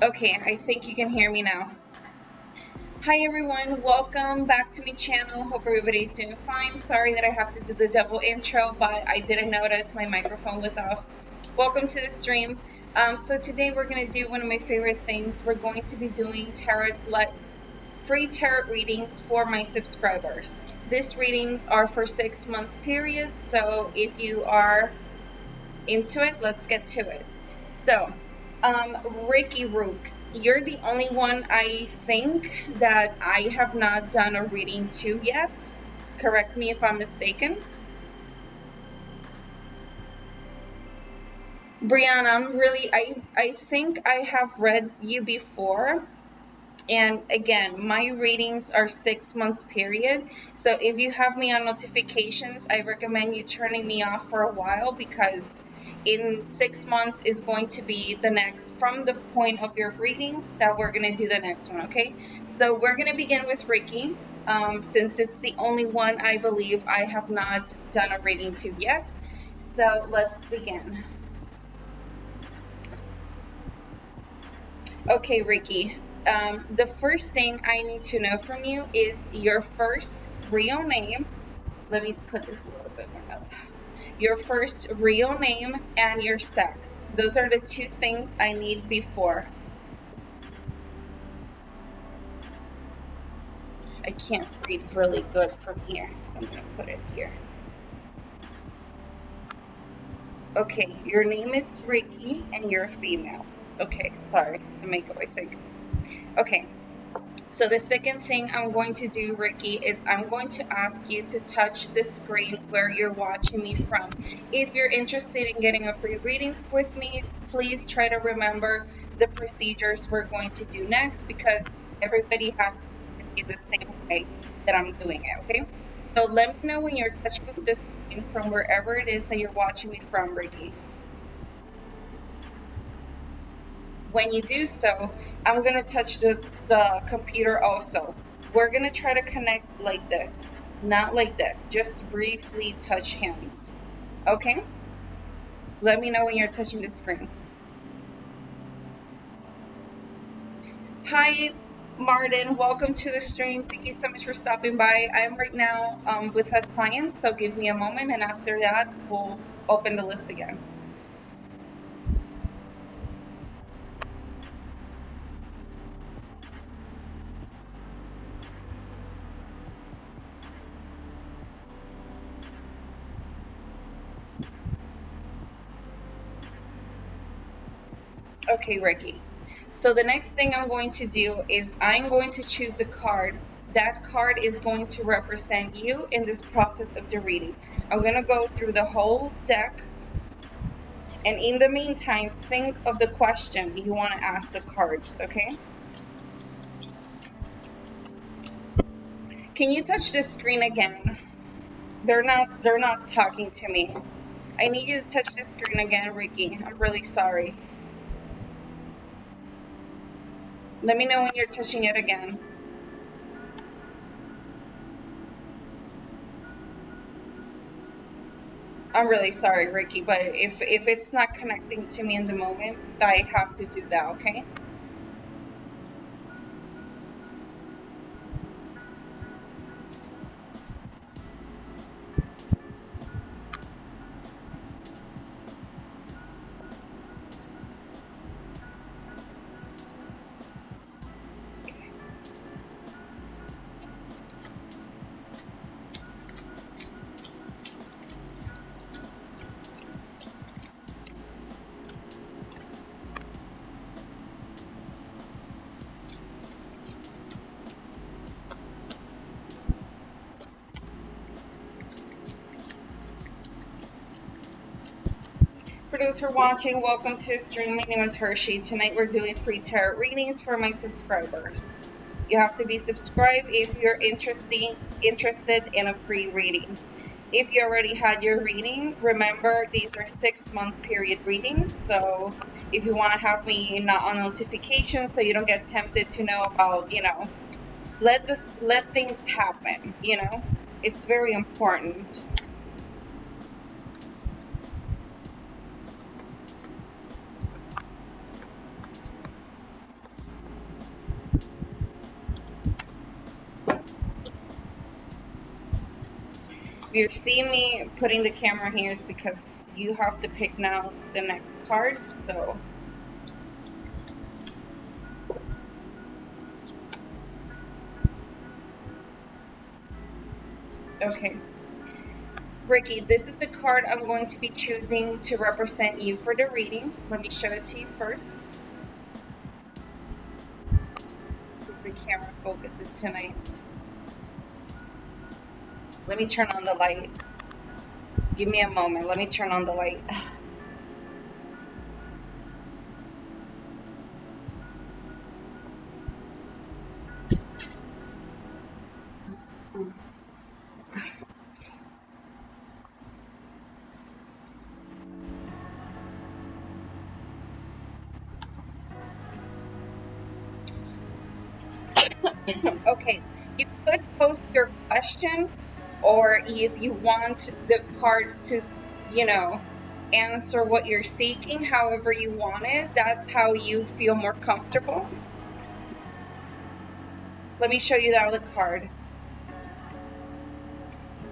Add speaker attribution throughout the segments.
Speaker 1: Okay, I think you can hear me now. Hi everyone, welcome back to my channel. Hope everybody's doing fine. Sorry that I have to do the double intro, but I didn't notice my microphone was off. Welcome to the stream. So today we're going to do one of my favorite things. We're going to be doing free tarot readings for my subscribers. These readings are for 6 months periods, so if you are into it, let's get to it. So, Ricky Rooks, you're the only one I think that I have not done a reading to yet. Correct me if I'm mistaken. Brianna, I think I have read you before. And again, my readings are 6 months period. So if you have me on notifications, I recommend you turning me off for a while, because in 6 months is going to be the next, from the point of your reading that we're going to do the next one, okay? So we're going to begin with Ricky, since it's the only one I believe I have not done a reading to yet. So let's begin. Okay, Ricky. The first thing I need to know from you is your first real name. Let me put this a little bit more up. Your first real name and your sex. Those are the two things I need before. I can't read really good from here, so I'm going to put it here. Okay, your name is Ricky and you're a female. Okay, sorry, the makeup, I think. Okay. So the second thing I'm going to do, Ricky, is I'm going to ask you to touch the screen where you're watching me from. If you're interested in getting a free reading with me, please try to remember the procedures we're going to do next, because everybody has to do the same way that I'm doing it, okay? So let me know when you're touching the screen from wherever it is that you're watching me from, Ricky. When you do so, I'm going to touch the computer also. We're going to try to connect like this, not like this. Just briefly touch hands. Okay? Let me know when you're touching the screen. Hi, Martin. Welcome to the stream. Thank you so much for stopping by. I'm right now with a client, so give me a moment, and after that, we'll open the list again. Okay, Ricky. So the next thing I'm going to do is I'm going to choose a card. That card is going to represent you in this process of the reading. I'm going to go through the whole deck. And in the meantime, think of the question you want to ask the cards, okay? Can you touch the screen again? They're not talking to me. I need you to touch the screen again, Ricky. I'm really sorry. Let me know when you're touching it again. I'm really sorry, Ricky, but if it's not connecting to me in the moment, I have to do that, okay? For those who are watching, welcome to the stream. My name is Hershey. Tonight we're doing free tarot readings for my subscribers. You have to be subscribed if you're interested in a free reading. If you already had your reading, remember these are 6 month period readings. So if you want to have me not on notifications so you don't get tempted to know about, let things happen, it's very important. you're seeing me putting the camera here is because you have to pick now the next card. So okay, Ricky, this is the card I'm going to be choosing to represent you for the reading. Let me show it to you first. The camera focuses tonight. Let me turn on the light. Give me a moment. Let me turn on the light. Okay, you could post your question, or if you want the cards to, you know, answer what you're seeking, however you want it, that's how you feel more comfortable. Let me show you the other card.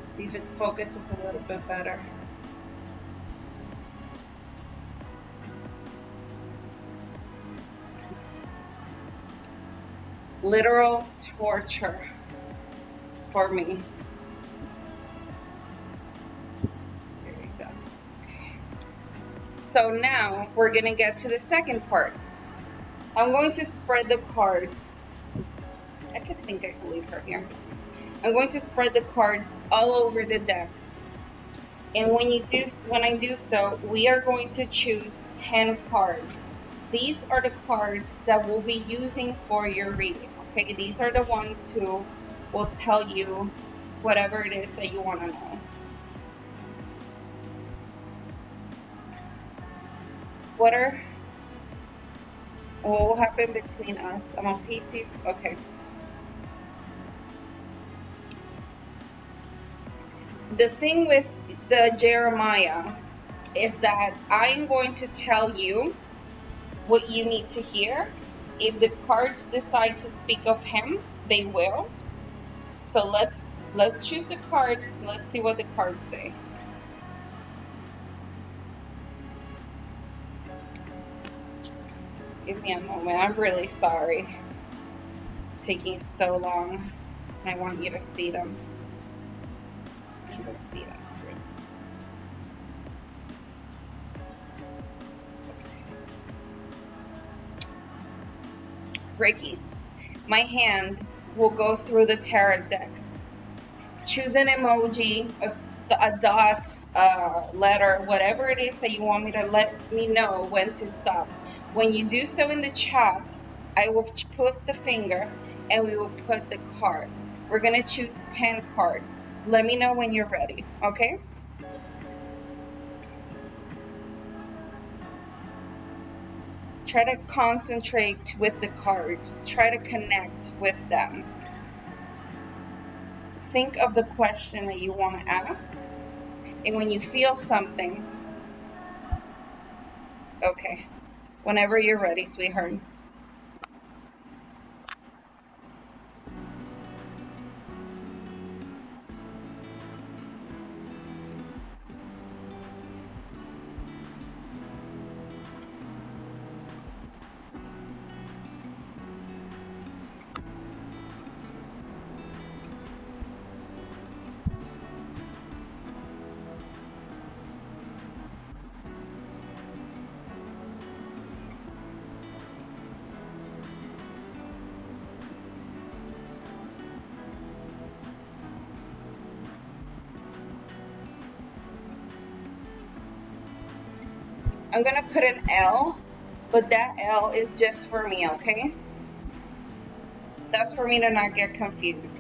Speaker 1: See if it focuses a little bit better. Literal torture for me. There you go. Okay. So now we're going to get to the second part. I'm going to spread the cards. I think I can leave her here. I'm going to spread the cards all over the deck. And when I do so, we are going to choose 10 cards. These are the cards that we'll be using for your reading. Okay, these are the ones who will tell you whatever it is that you want to know. What will happen between us? I'm on Pisces. Okay. The thing with the Jeremiah is that I'm going to tell you what you need to hear. If the cards decide to speak of him, they will. So let's choose the cards. Let's see what the cards say. Give me a moment. I'm really sorry. It's taking so long. I want you to see them. See them. Reiki. My hand will go through the tarot deck. Choose an emoji, a dot, a letter, whatever it is that you want me to let me know when to stop. When you do so in the chat, I will put the finger and we will put the card. We're going to choose 10 cards. Let me know when you're ready, okay? Try to concentrate with the cards. Try to connect with them. Think of the question that you want to ask. And when you feel something, okay, whenever you're ready, sweetheart. I'm gonna put an L, but that L is just for me, okay? That's for me to not get confused.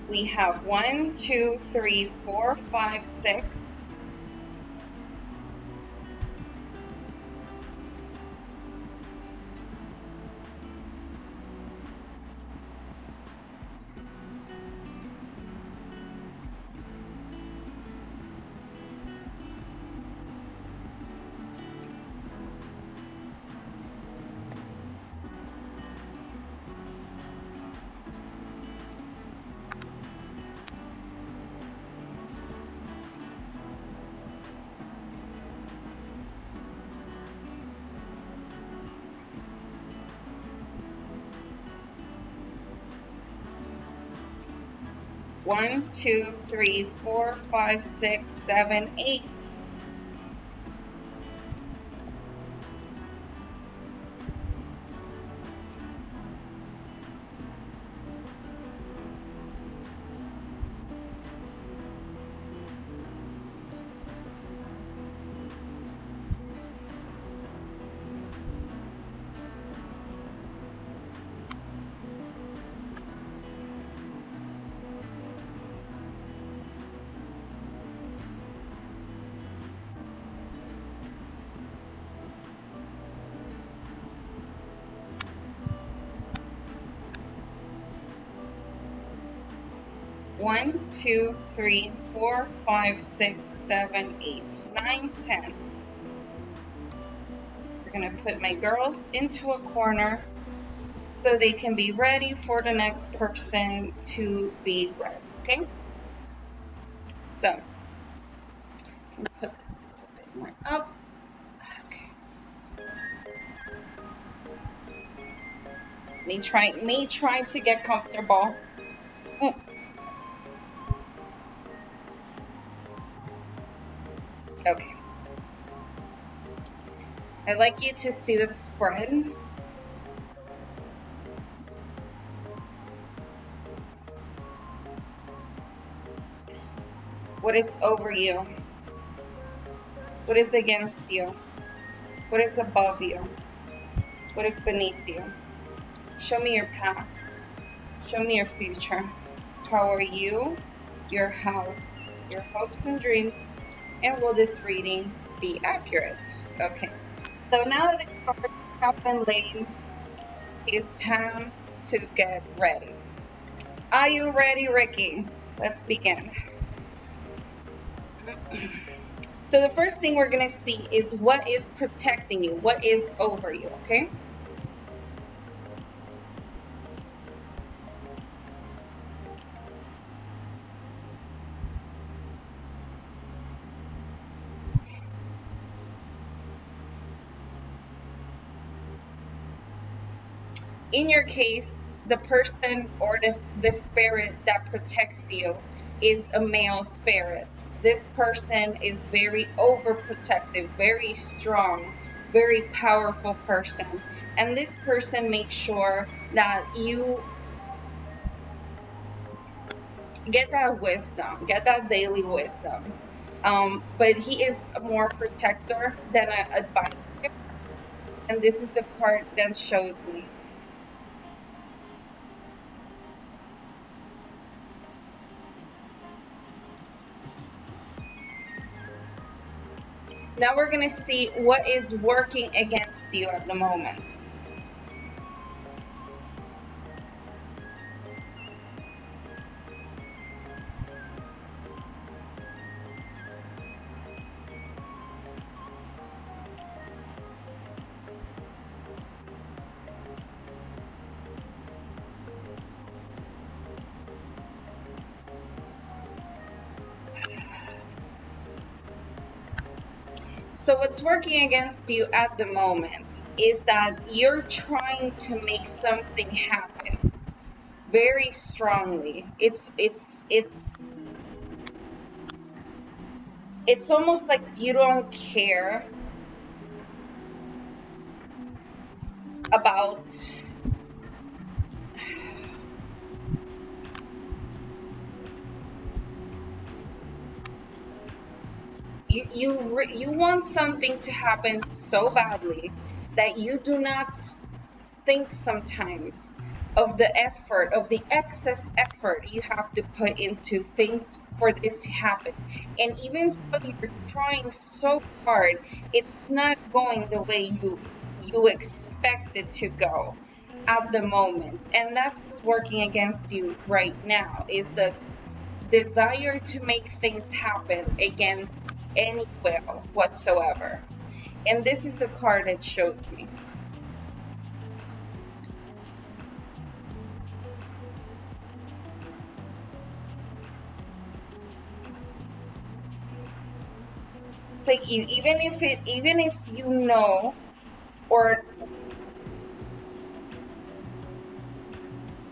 Speaker 1: We have 1, 2, 3, 4, 5, 6. 1, 2, 3, 4, 5, 6, 7, 8. One, 2, 3, 4, 5, 6, 7, 8, 9, 10. We're gonna put my girls into a corner so they can be ready for the next person to be read, okay? So, I'm gonna put this a little bit more up. Okay. May try to get comfortable. Okay. I'd like you to see the spread. What is over you? What is against you? What is above you? What is beneath you? Show me your past. Show me your future. How are you, your house, your hopes and dreams, and will this reading be accurate? Okay. So now that the cards have been laid, it's time to get ready. Are you ready, Ricky? Let's begin. So the first thing we're going to see is what is protecting you, what is over you, okay? In your case, the person or the spirit that protects you is a male spirit. This person is very overprotective, very strong, very powerful person. And this person makes sure that you get that wisdom, get that daily wisdom. But he is more protector than an advisor. And this is the card that shows me. Now we're going to see what is working against you at the moment. So what's working against you at the moment is that you're trying to make something happen very strongly. It's almost like you don't care about you want something to happen so badly that you do not think sometimes of the effort, of the excess effort you have to put into things for this to happen. And even so, you're trying so hard, it's not going the way you expect it to go at the moment. And that's what's working against you right now, is the desire to make things happen against any will whatsoever. And this is the card that shows me. It's like you, even if you know, or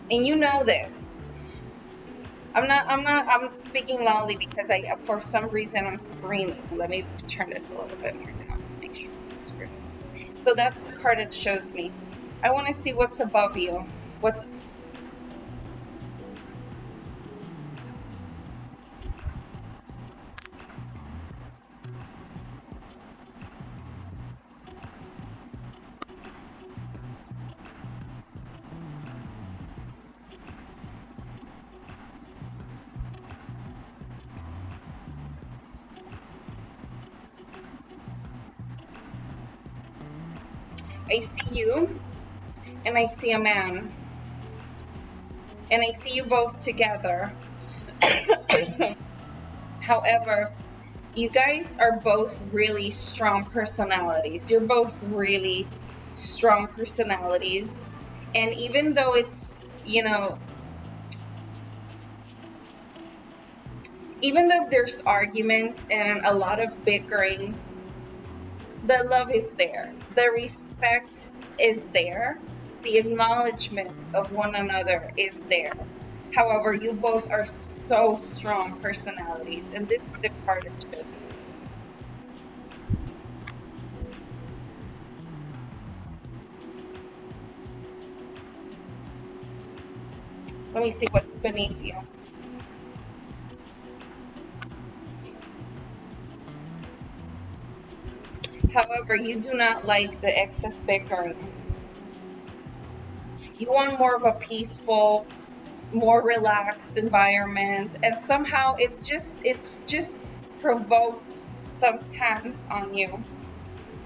Speaker 1: and you know this. I'm speaking loudly because for some reason I'm screaming. Let me turn this a little bit more down to make sure I'm not screaming. So that's the card it shows me. I want to see what's above you. What's I see you, and I see a man, and I see you both together. However, you guys are both really strong personalities. You're both really strong personalities. And even though it's, even though there's arguments and a lot of bickering, the love is there. The respect is there. The acknowledgement of one another is there. However, you both are so strong personalities, and this is the card it shows. Let me see what's beneath you. However, you do not like the excess bickering. You want more of a peaceful, more relaxed environment, and somehow it's just provoked some tense on you,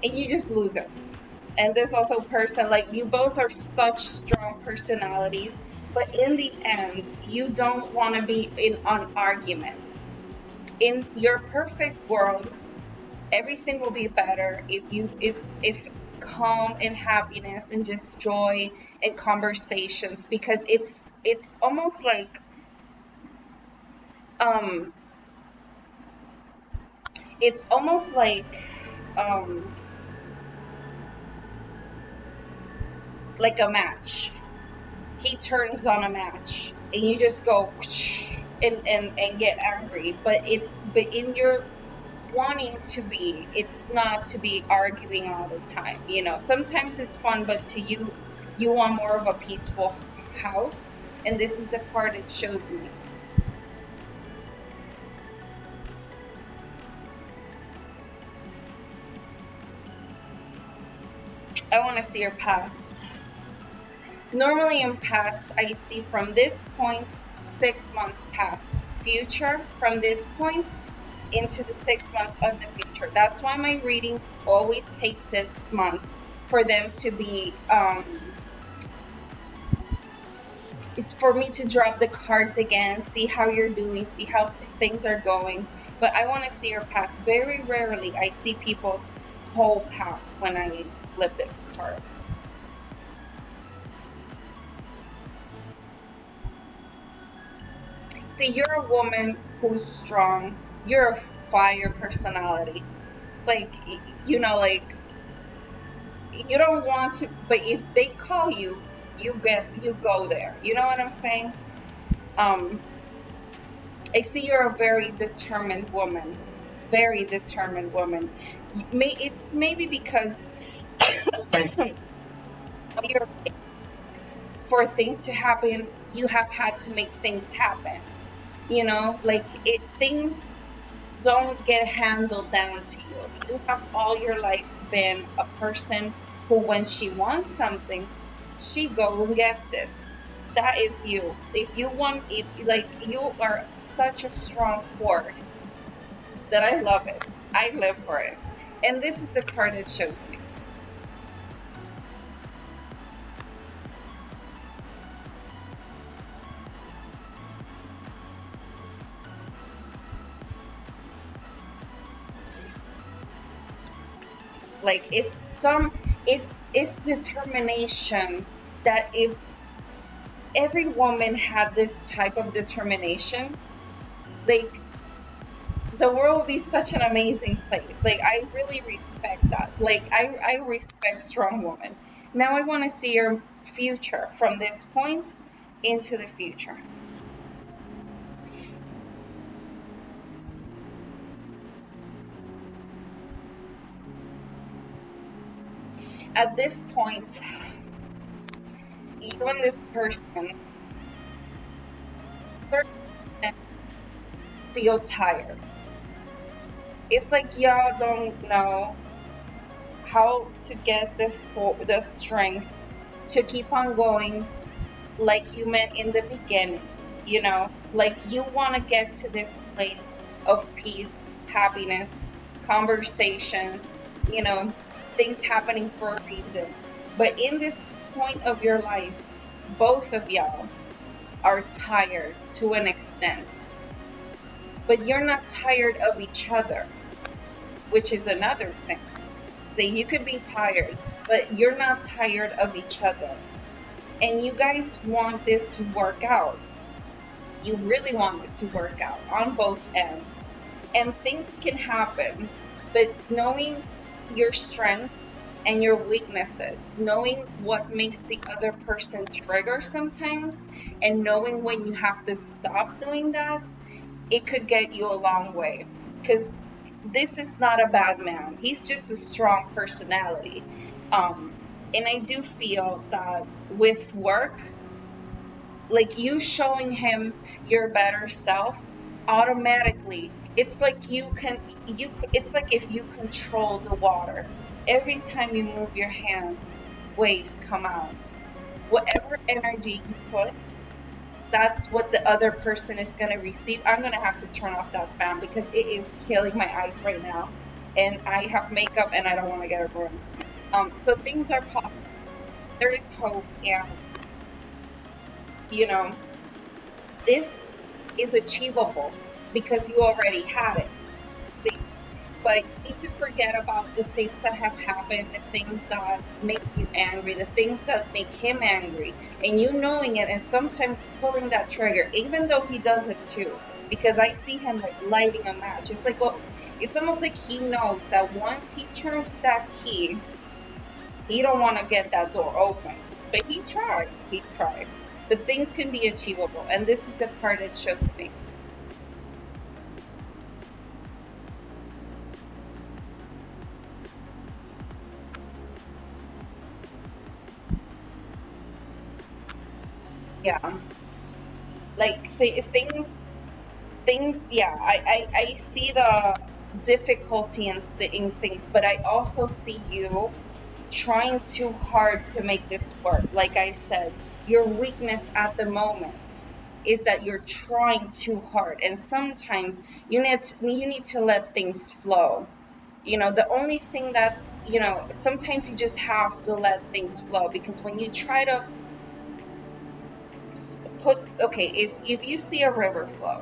Speaker 1: and you just lose it. And this also person, like, you both are such strong personalities, but in the end you don't want to be in an argument. In your perfect world, everything will be better if calm and happiness and just joy and conversations, because it's almost um it's almost um like a match. He turns on a match and you just go and get angry, but in your wanting to be, it's not to be arguing all the time. Sometimes it's fun, but to you, you want more of a peaceful house, and this is the card it shows me. I want to see your past. Normally in past, I see from this point 6 months past. Future, from this point into the 6 months of the future. That's why my readings always take 6 months for them to be, for me to drop the cards again, see how you're doing, see how things are going. But I want to see your past. Very rarely I see people's whole past when I flip this card. See, you're a woman who's strong. You're a fire personality. It's like, like, you don't want to, but if they call you, you go there. You know what I'm saying? Um, I see you're a very determined woman. Very determined woman. It's maybe because you're, for things to happen, you have had to make things happen. Like, things don't get handled down to you. You have all your life been a person who, when she wants something, she goes and gets it. that is you. If you want, if like you are such a strong force that I love it. I live for it. And this is the card it shows me. Like it's determination that if every woman had this type of determination, like the world would be such an amazing place. Like I really respect that. Like I respect strong women. Now I want to see your future from this point into the future. At this point, you and this person feel tired. It's like y'all don't know how to get the strength to keep on going like you meant in the beginning, like you want to get to this place of peace, happiness, conversations, you know, things happening for a reason. But in this point of your life, both of y'all are tired to an extent, but you're not tired of each other, which is another thing. So you could be tired, but you're not tired of each other. And you guys want this to work out. You really want it to work out on both ends. And things can happen, but knowing your strengths and your weaknesses, knowing what makes the other person trigger sometimes, and knowing when you have to stop doing that, it could get you a long way. Because this is not a bad man. He's just a strong personality. Um, and I do feel that with work, like you showing him your better self, automatically, it's like it's like if you control the water. Every time you move your hand, waves come out. Whatever energy you put, that's what the other person is going to receive. I'm going to have to turn off that fan because it is killing my eyes right now. And I have makeup and I don't want to get it ruined. So things are possible. There is hope. And, you know, this is achievable because you already had it. See? But you need to forget about the things that have happened, the things that make you angry, the things that make him angry, and you knowing it and sometimes pulling that trigger, even though he does it too. Because I see him like lighting a match. It's like, well, it's almost like he knows that once he turns that key, he don't want to get that door open. But he tried. He tried. But things can be achievable, and this is the part that shows me. Yeah, like things. Yeah, I see the difficulty in seeing things, but I also see you trying too hard to make this work. Like I said, your weakness at the moment is that you're trying too hard, and sometimes you need to let things flow. The only thing that sometimes you just have to let things flow, because when you try to put okay, if you see a river flow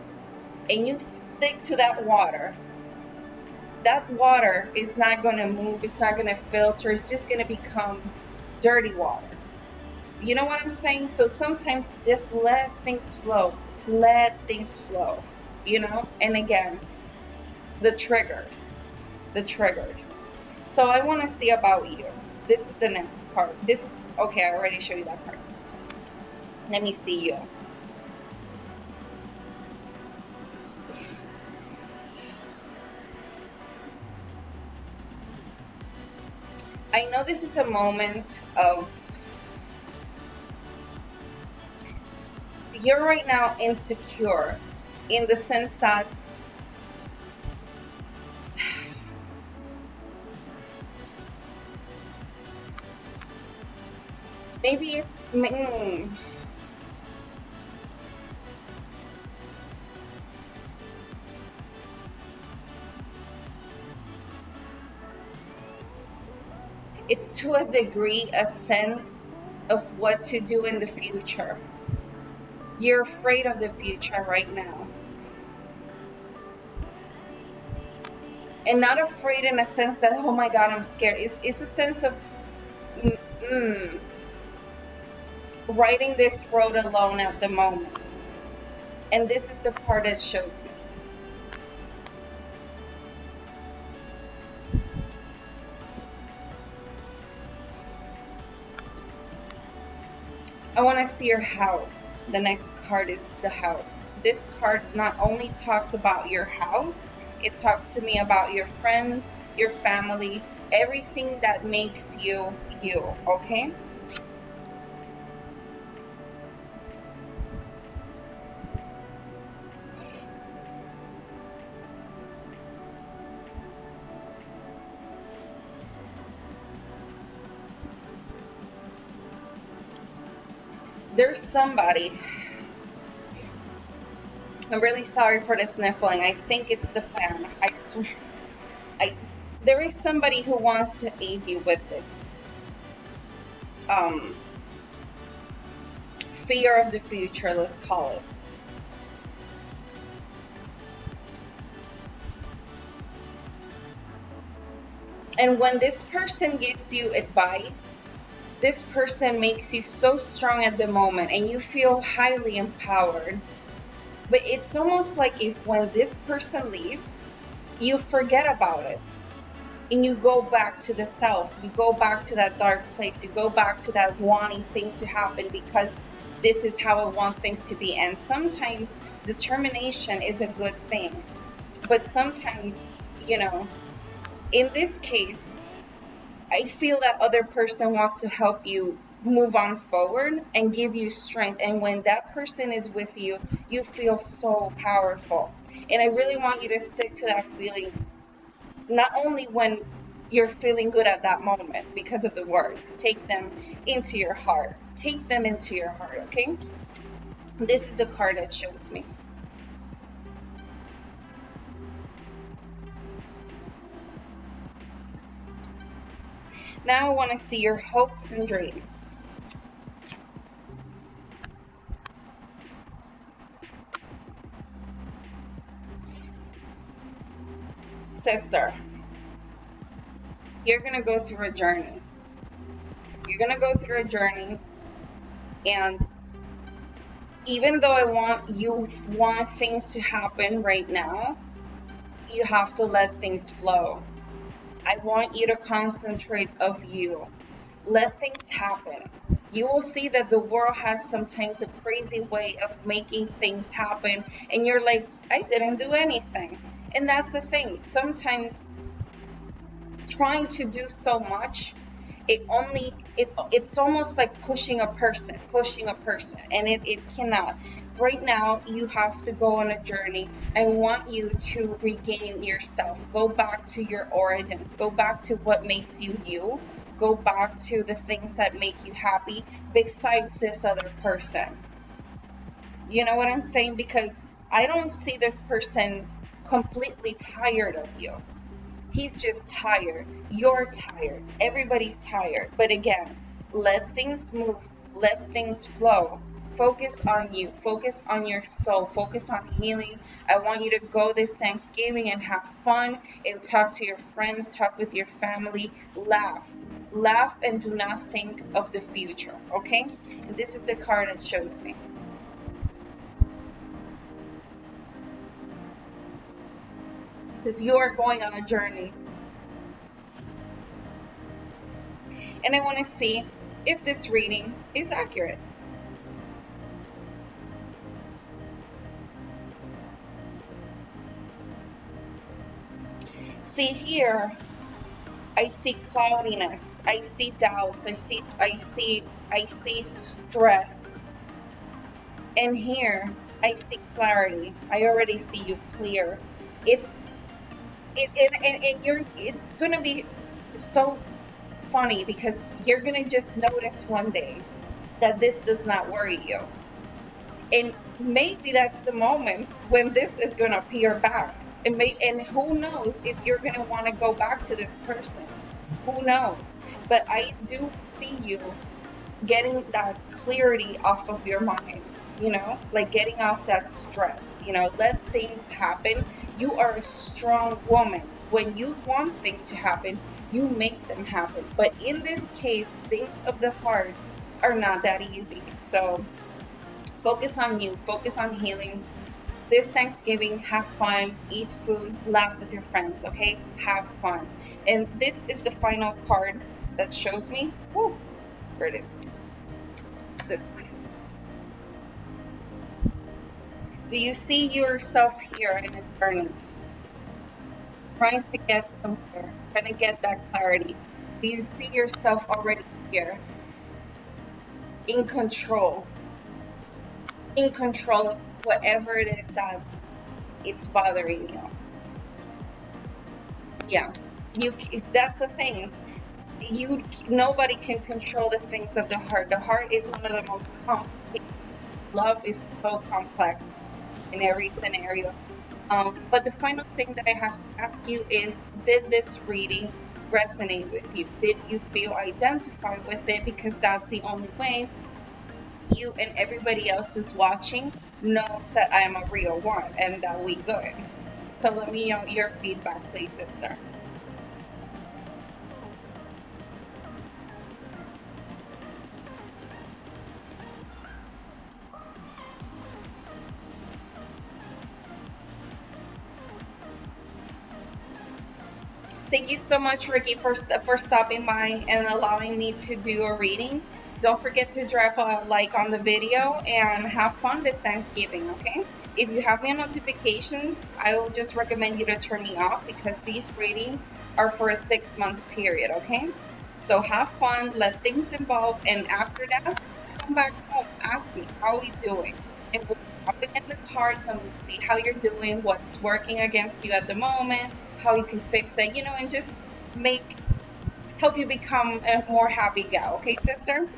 Speaker 1: and you stick to that water is not going to move, it's not going to filter, it's just going to become dirty water. You know what I'm saying? So sometimes just let things flow. Let things flow, And again, the triggers. The triggers. So I want to see about you. This is the next part. Okay, I already showed you that part. Let me see you. I know this is a moment of, you're right now insecure in the sense that maybe it's It's to a degree a sense of what to do in the future. You're afraid of the future right now. And not afraid in a sense that, oh my God, I'm scared. It's a sense of mm, mm, riding this road alone at the moment. And this is the part that shows me. I want to see your house. The next card is the house. This card not only talks about your house, it talks to me about your friends, your family, everything that makes you you, okay? There's somebody, I'm really sorry for the sniffling. I think it's the fan. I swear. I, there is somebody who wants to aid you with this um, fear of the future, let's call it. And when this person gives you advice, this person makes you so strong at the moment and you feel highly empowered. But it's almost like if when this person leaves, you forget about it and you go back to the self, you go back to that dark place, you go back to that wanting things to happen because this is how I want things to be. And sometimes determination is a good thing, but sometimes, you know, in this case, I feel that other person wants to help you move on forward and give you strength. And when that person is with you, you feel so powerful. And I really want you to stick to that feeling, not only when you're feeling good at that moment because of the words, take them into your heart. Take them into your heart, okay? This is a card that shows me. Now I want to see your hopes and dreams. Sister, you're going to go through a journey. You're going to go through a journey, and even though you want things to happen right now, you have to let things flow. I want you to concentrate of you. Let things happen. You will see that the world has sometimes a crazy way of making things happen, and you're like, I didn't do anything. And that's the thing. Sometimes trying to do so much, it's almost like pushing a person, and it cannot. Right now you have to go on a journey. I want you to regain yourself, go back to your origins, go back to what makes you you, go back to the things that make you happy besides this other person. You know what I'm saying? Because I don't see this person completely tired of you. He's just tired. You're tired. Everybody's tired. But again, let things move. Let things flow. Focus on you. Focus on your soul. Focus on healing. I want you to go this Thanksgiving and have fun and talk to your friends, talk with your family, laugh. Laugh and do not think of the future, okay? And this is the card that shows me. Because you are going on a journey. And I want to see if this reading is accurate. See here, I see cloudiness, I see doubts, I see stress. And here I see clarity. I already see you clear. It's and you're it's gonna be so funny because you're gonna just notice one day that this does not worry you. And maybe that's the moment when this is gonna appear back. And who knows if you're gonna want to go back to this person. Who knows? But I do see you getting that clarity off of your mind, like getting off that stress, let things happen. You are a strong woman. When you want things to happen, you make them happen. But in this case, things of the heart are not that easy. So focus on you, focus on healing. This Thanksgiving, have fun, eat food, laugh with your friends, okay? Have fun. And this is the final card that shows me. Woo, where it is. It's this one. Do you see yourself here in a journey, trying to get somewhere, trying to get that clarity? Do you see yourself already here, in control, in control of whatever it is that it's bothering you? Yeah, you. That's the thing. Nobody can control the things of the heart. The heart is one of the most complex. Love is so complex in every scenario. But the final thing that I have to ask you is, did this reading resonate with you? Did you feel identified with it? Because that's the only way you and everybody else who's watching knows that I'm a real one and that we good. So let me know your feedback, please, sister. Thank you so much, Ricky, for stopping by and allowing me to do a reading. Don't forget to drop a like on the video and have fun this Thanksgiving, okay? If you have any notifications, I will just recommend you to turn me off because these readings are for a 6 months period, okay? So have fun, let things evolve, and after that, come back home, ask me, how are you doing? And we'll drop again the cards and we'll see how you're doing, what's working against you at the moment, how you can fix it, and just help you become a more happy gal. Okay, sister?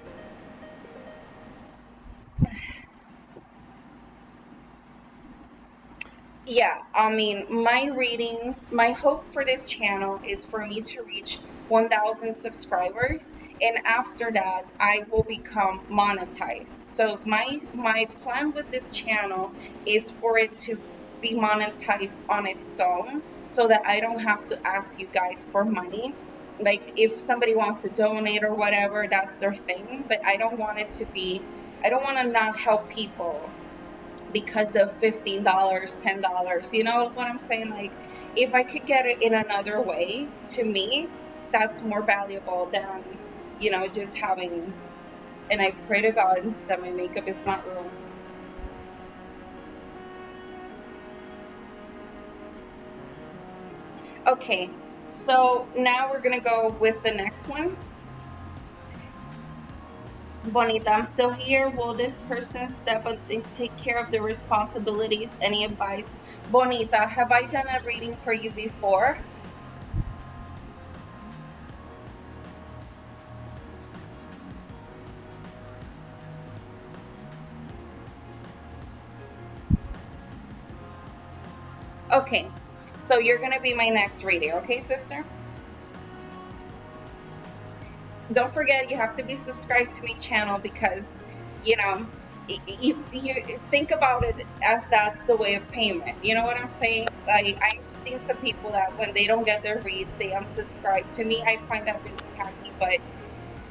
Speaker 1: Yeah, I mean, my hope for this channel is for me to reach 1,000 subscribers, and after that, I will become monetized. So my plan with this channel is for it to be monetized on its own, so that I don't have to ask you guys for money. Like if somebody wants to donate or whatever, that's their thing, but I don't want to not help people because of $15, $10. You know what I'm saying? Like, if I could get it in another way, to me, that's more valuable than, just having. And I pray to God that my makeup is not ruined. Okay, so now we're gonna go with the next one. Bonita, I'm still here. Will this person step up and take care of the responsibilities? Any advice? Bonita, have I done a reading for you before? Okay, so you're gonna be my next reader, okay, sister? Don't forget, you have to be subscribed to my channel because, you know, you think about it as that's the way of payment. You know what I'm saying? Like, I've seen some people that when they don't get their reads, they unsubscribe. To me, I find that really tacky, but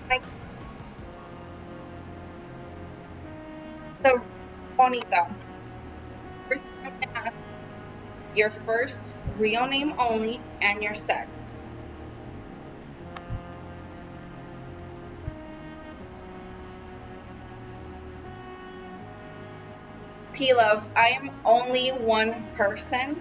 Speaker 1: I, so, Bonita, first I'm gonna ask your first real name only and your sex. P-Love, I am only one person,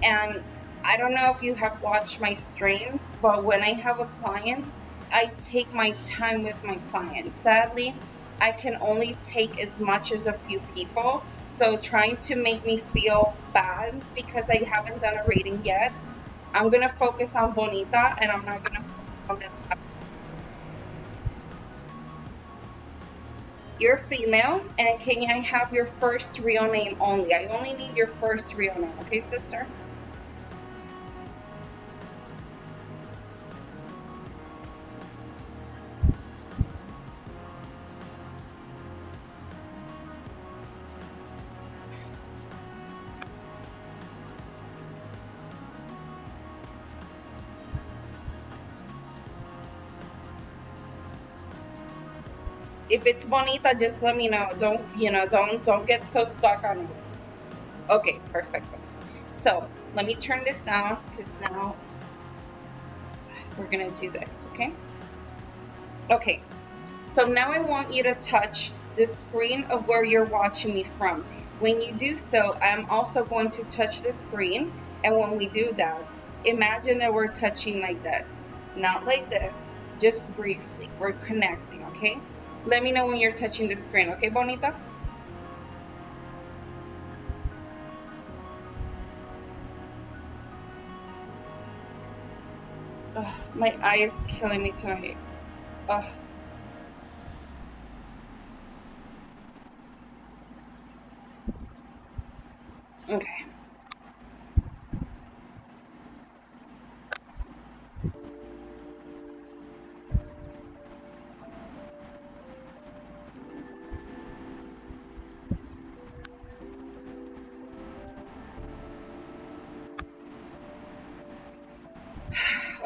Speaker 1: and I don't know if you have watched my streams, but when I have a client, I take my time with my client. Sadly, I can only take as much as a few people, so trying to make me feel bad because I haven't done a reading yet, I'm gonna focus on Bonita, and I'm not gonna focus on this. You're female, and can I have your first real name only? I only need your first real name, okay, sister? If it's bonita, just let me know. Don't, don't get so stuck on it. Okay, perfect. So let me turn this down because now we're gonna do this, okay? Okay, so now I want you to touch the screen of where you're watching me from. When you do so, I'm also going to touch the screen, and when we do that, imagine that we're touching like this, not like this, just briefly. We're connecting, okay? Let me know when you're touching the screen, okay, Bonita? Ugh, my eye is killing me tonight. Ugh. Okay.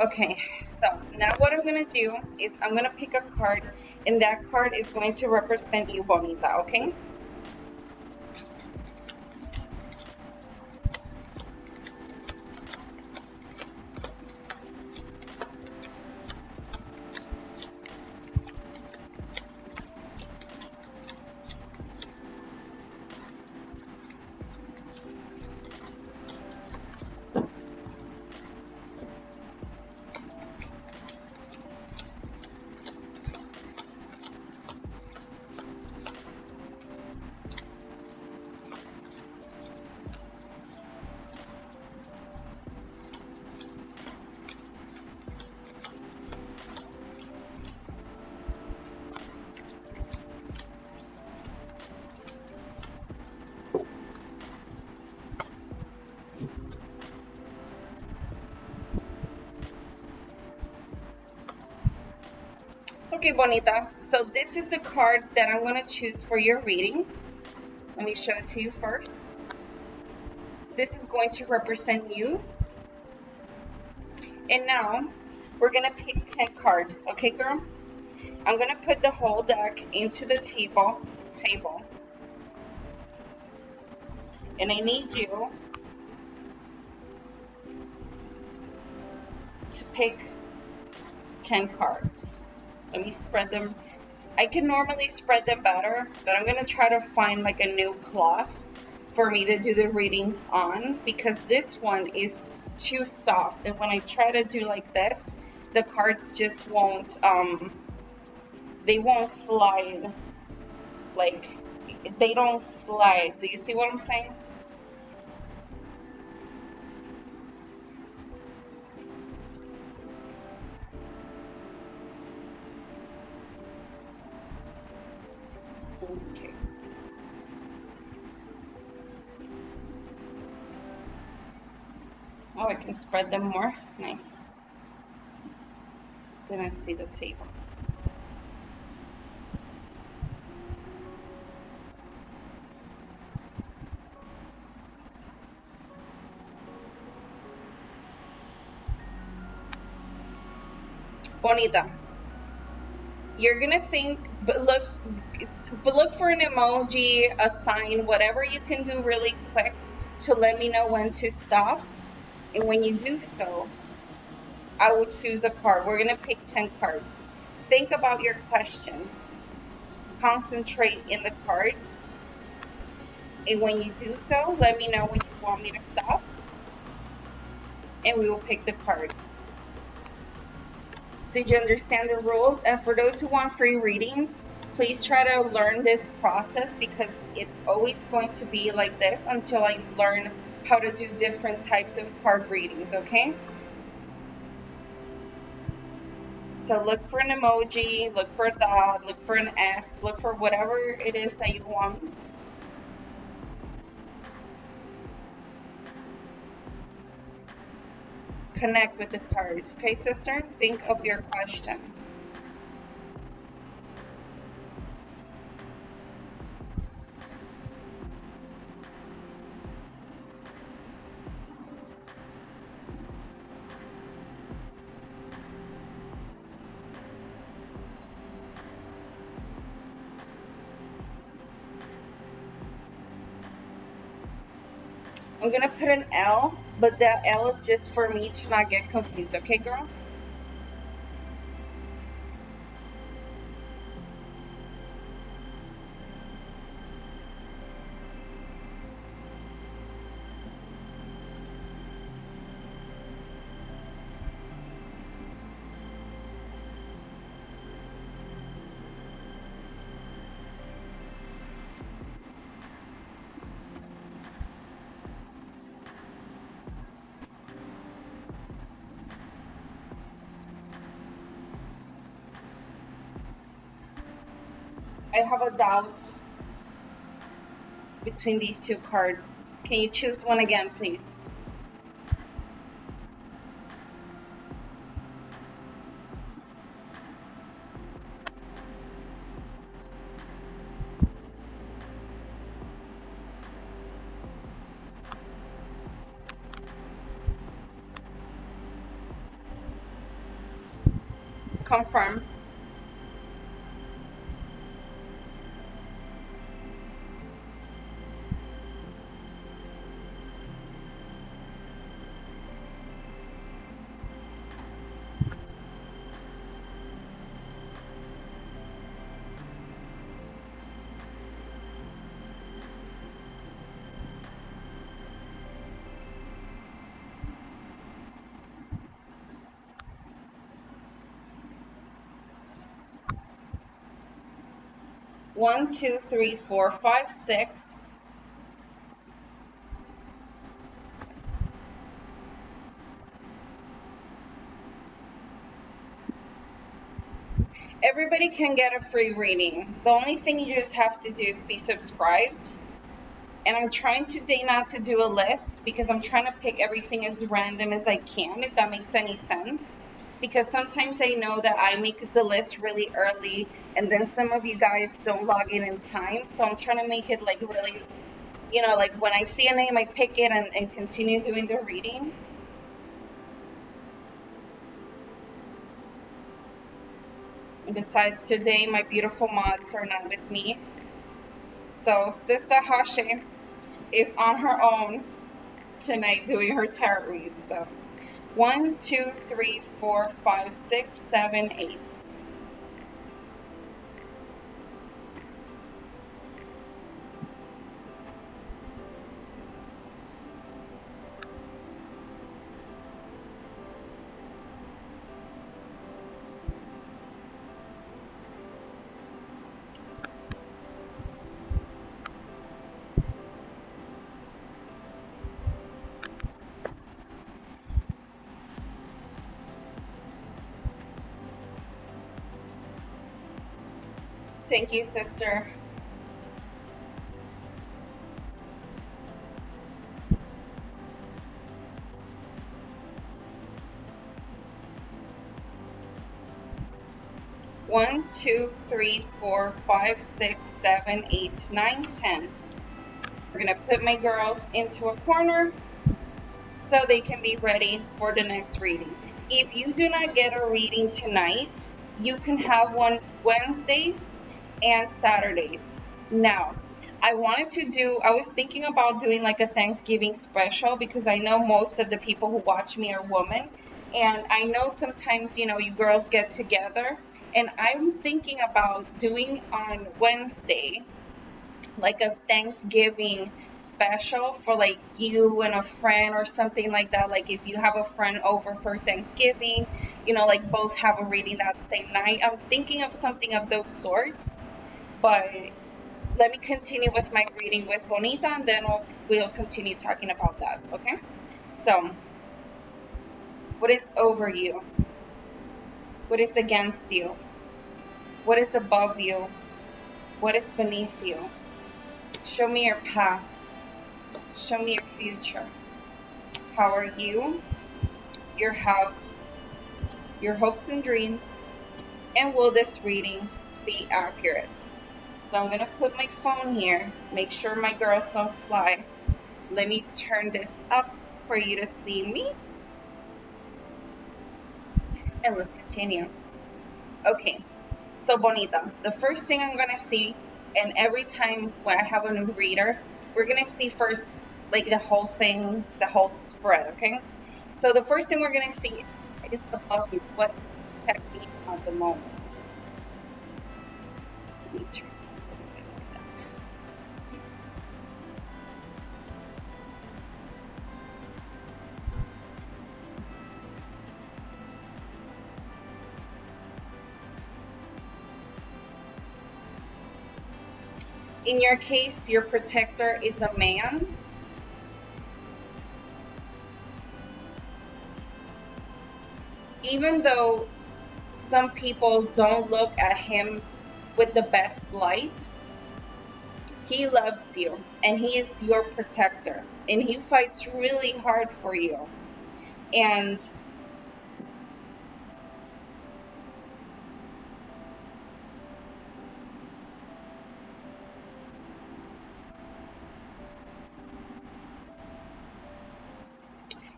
Speaker 1: Okay, so now what I'm gonna do is I'm gonna pick a card, and that card is going to represent you, Bonita, okay? Okay, Bonita, so this is the card that I'm gonna choose for your reading. Let me show it to you first. This is going to represent you. And now we're gonna pick 10 cards, okay, girl? I'm gonna put the whole deck into the table, and I need you to pick 10 cards. Let me spread them. I can normally spread them better, but I'm gonna try to find like a new cloth for me to do the readings on, because this one is too soft, and when I try to do like this, the cards just won't they won't slide. Like, they don't slide. Do you see what I'm saying? Okay. Oh, I can spread them more. Nice. Didn't see the table. Bonita, you're gonna think, but look for an emoji, a sign, whatever you can do really quick to let me know when to stop. And when you do so, I will choose a card. We're gonna pick 10 cards. Think about your question. Concentrate in the cards. And when you do so, let me know when you want me to stop. And we will pick the card. Did you understand the rules? And for those who want free readings, please try to learn this process, because it's always going to be like this until I learn how to do different types of card readings, okay? So look for an emoji, look for a dot, look for an S, look for whatever it is that you want. Connect with the cards, okay, sister? Think of your question. I'm gonna put an L, but that L is just for me to not get confused, okay, girl? I have a doubt between these two cards. Can you choose one again, please? Confirm. One, two, three, four, five, six. Everybody can get a free reading. The only thing you just have to do is be subscribed. And I'm trying today not to do a list because I'm trying to pick everything as random as I can, if that makes any sense. Because sometimes I know that I make the list really early and then some of you guys don't log in time. So I'm trying to make it like really, like when I see a name, I pick it and continue doing the reading. And besides, today my beautiful mods are not with me. So Sister Hashe is on her own tonight doing her tarot reads. So 1, 2, 3, 4, 5, 6, 7, 8. Thank you, sister. One, 2, 3, 4, 5, 6, 7, 8, 9, 10. We're gonna put my girls into a corner so they can be ready for the next reading. If you do not get a reading tonight, you can have one Wednesdays and Saturdays. Now, I was thinking about doing like a Thanksgiving special because I know most of the people who watch me are women. And I know sometimes, you girls get together. And I'm thinking about doing on Wednesday like a Thanksgiving special for like you and a friend or something like that. Like if you have a friend over for Thanksgiving, like both have a reading that same night. I'm thinking of something of those sorts, but let me continue with my reading with Bonita and then we'll continue talking about that, okay? So, what is over you? What is against you? What is above you? What is beneath you? Show me your past. Show me your future. How are you? Your house, your hopes and dreams, and will this reading be accurate? So I'm going to put my phone here, make sure my girls don't fly. Let me turn this up for you to see me. And let's continue. Okay, so Bonita, the first thing I'm going to see, and every time when I have a new reader, we're going to see first like the whole thing, the whole spread, okay? So the first thing we're gonna see is above you, what is protecting you at the moment. Let me turn this a little bit like that. In your case, your protector is a man. Even though some people don't look at him with the best light, he loves you and he is your protector and he fights really hard for you. And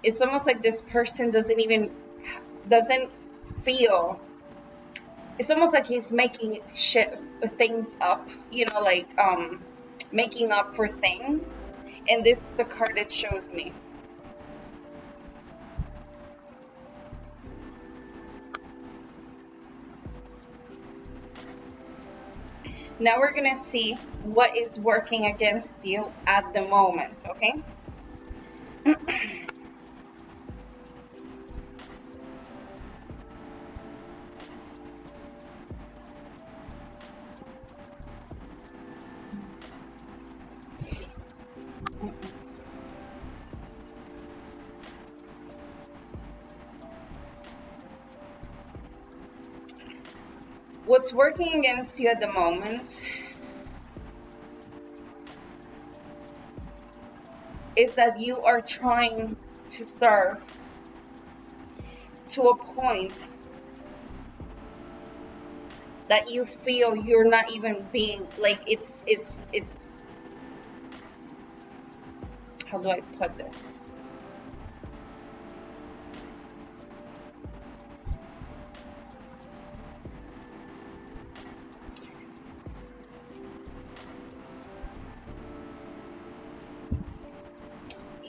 Speaker 1: it's almost like this person doesn't feel, it's almost like he's making things up, you know, like making up for things. And this is the card that shows me. Now we're gonna see what is working against you at the moment, okay? What's working against you at the moment is that you are trying to serve to a point that you feel you're not even being, like, it's how do I put this?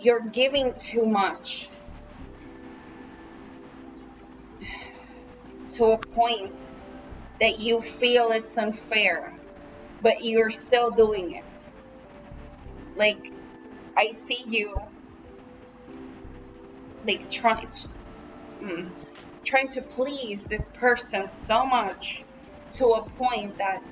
Speaker 1: You're giving too much to a point that you feel it's unfair, but you're still doing it. Like, I see you like trying to please this person so much to a point that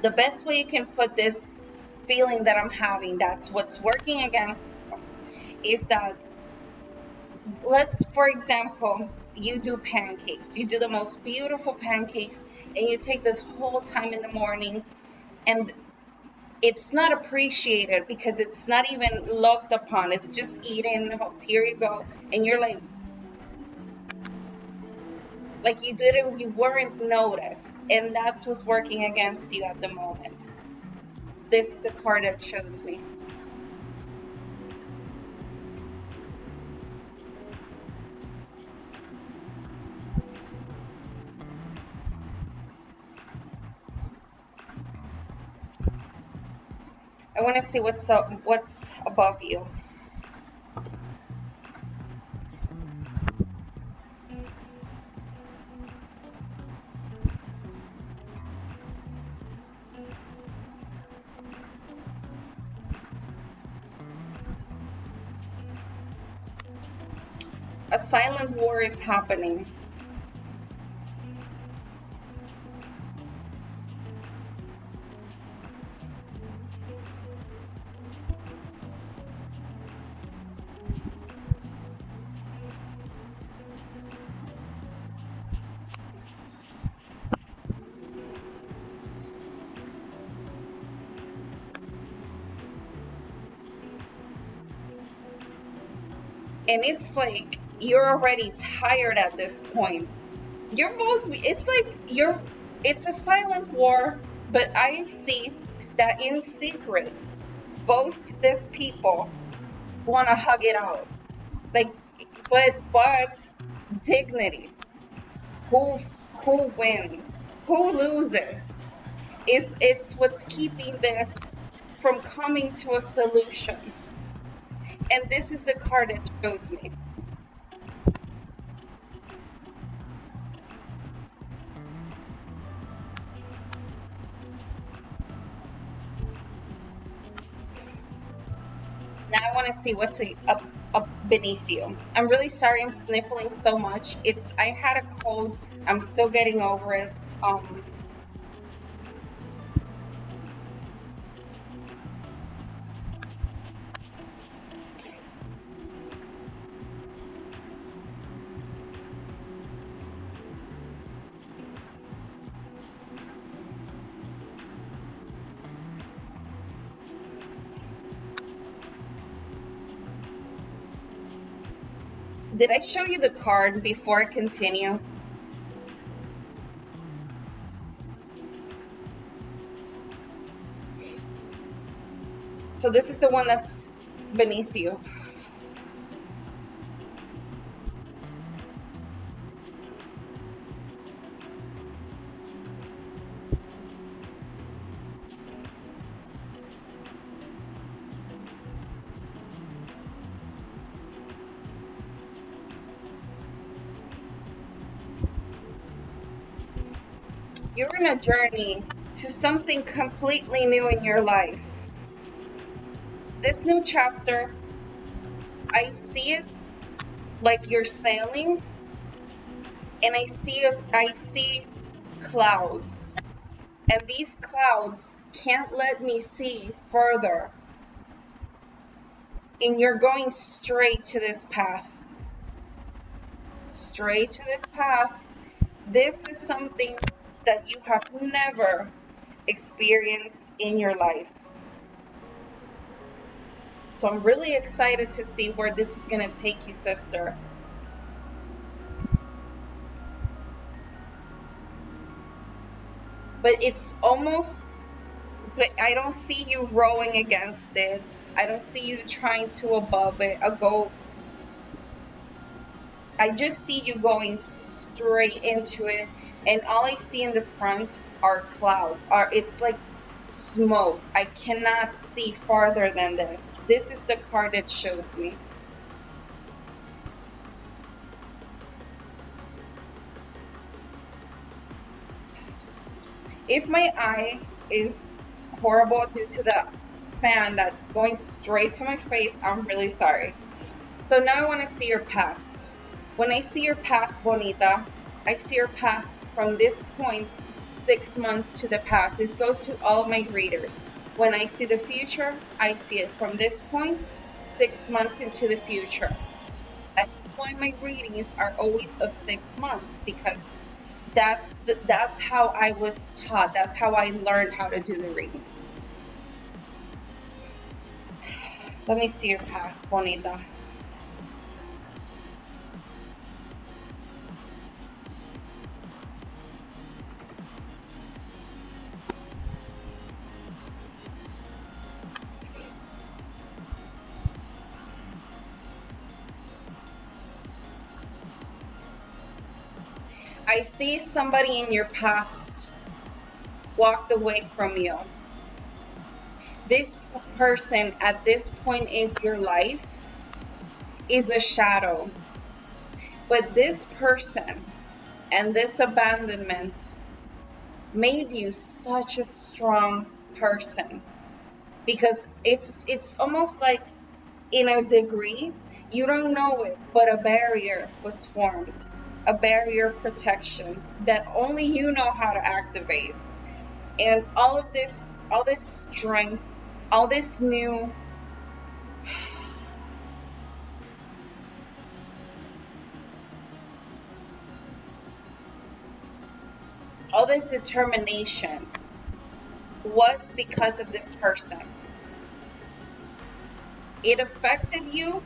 Speaker 1: the best way you can put this feeling that I'm having, that's what's working against you, is that, for example, you do pancakes. You do the most beautiful pancakes and you take this whole time in the morning and it's not appreciated because it's not even looked upon. It's just eaten. Here you go. And you're like you weren't noticed. And that's what's working against you at the moment. This is the card that shows me. I want to see what's above you. A silent war is happening. And it's like you're already tired at this point. You're both, it's like it's a silent war But I see that in secret, both these people want to hug it out. Like, but dignity. Who who wins? Who loses? It's what's keeping this from coming to a solution. And this is the card that shows me. Now I want to see what's up beneath you. I'm really sorry I'm sniffling so much. I had a cold. I'm still getting over it. Um, did I show you the card before I continue? So this is the one that's beneath you. You're on a journey to something completely new in your life. This new chapter, I see it like you're sailing, and I see clouds. And these clouds can't let me see further. And you're going straight to this path. Straight to this path. This is something that you have never experienced in your life. So I'm really excited to see where this is going to take you, sister. But it's almost, but I don't see you rowing against it. I don't see you trying to above it, go. I just see you going straight into it, and all I see in the front are clouds. It's like smoke. I cannot see farther than this. This is the card that shows me. If my eye is horrible due to the fan that's going straight to my face, I'm really sorry. So now I want to see your past. When I see your past, Bonita, I see your past from this point 6 months to the past. This goes to all of my readers. When I see the future, I see it from this point 6 months into the future. That's why my readings are always of 6 months, because that's how I was taught. That's how I learned how to do the readings. Let me see your past, Bonita. I see somebody in your past walked away from you. This person at this point in your life is a shadow. But this person and this abandonment made you such a strong person. Because if it's almost like in a degree, you don't know it, but a barrier was formed. A barrier of protection that only you know how to activate. And all this strength, all this new all this determination was because of this person. It affected you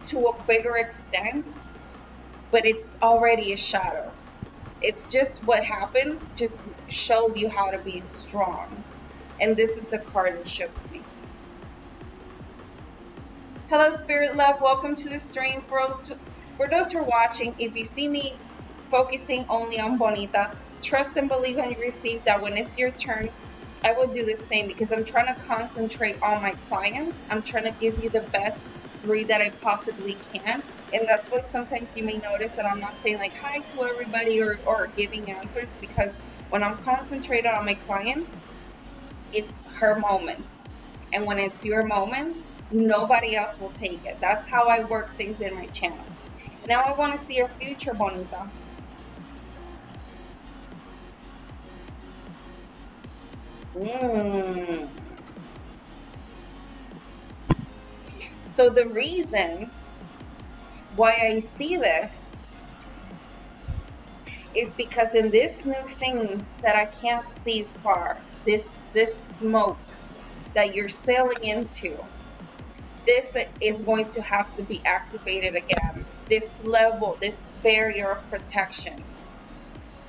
Speaker 1: to a bigger extent, but it's already a shadow. It's just what happened just showed you how to be strong. And this is the card that shows me. Hello, Spirit Love. Welcome to the stream. For those who are watching, if you see me focusing only on Bonita, trust and believe and receive that when it's your turn, I will do the same because I'm trying to concentrate on my clients. I'm trying to give you the best read that I possibly can. And that's why sometimes you may notice that I'm not saying like hi to everybody or giving answers, because when I'm concentrated on my client, it's her moment. And when it's your moment, nobody else will take it. That's how I work things in my channel. Now I want to see your future, Bonita. So the reason why I see this is because in this new thing that I can't see far, this smoke that you're sailing into, this is going to have to be activated again. This level, this barrier of protection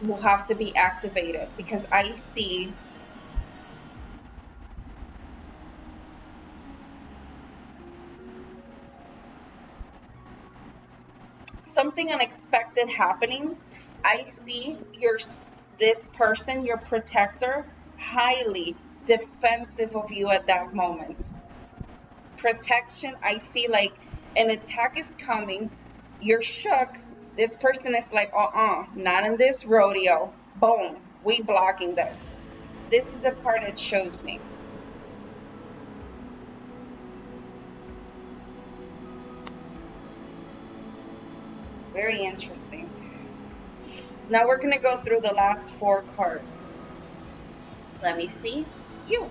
Speaker 1: will have to be activated, because I see something unexpected happening. I see this person, your protector, highly defensive of you at that moment. Protection, I see like an attack is coming. You're shook. This person is like, not in this rodeo. Boom, we blocking this. This is a card that shows me. Very interesting. Now we're going to go through the last 4 cards. Let me see you.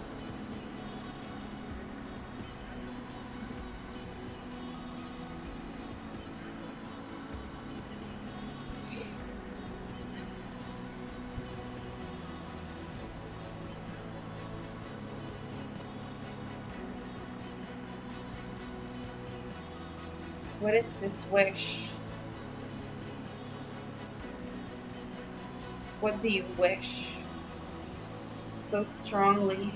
Speaker 1: What is this wish? What do you wish so strongly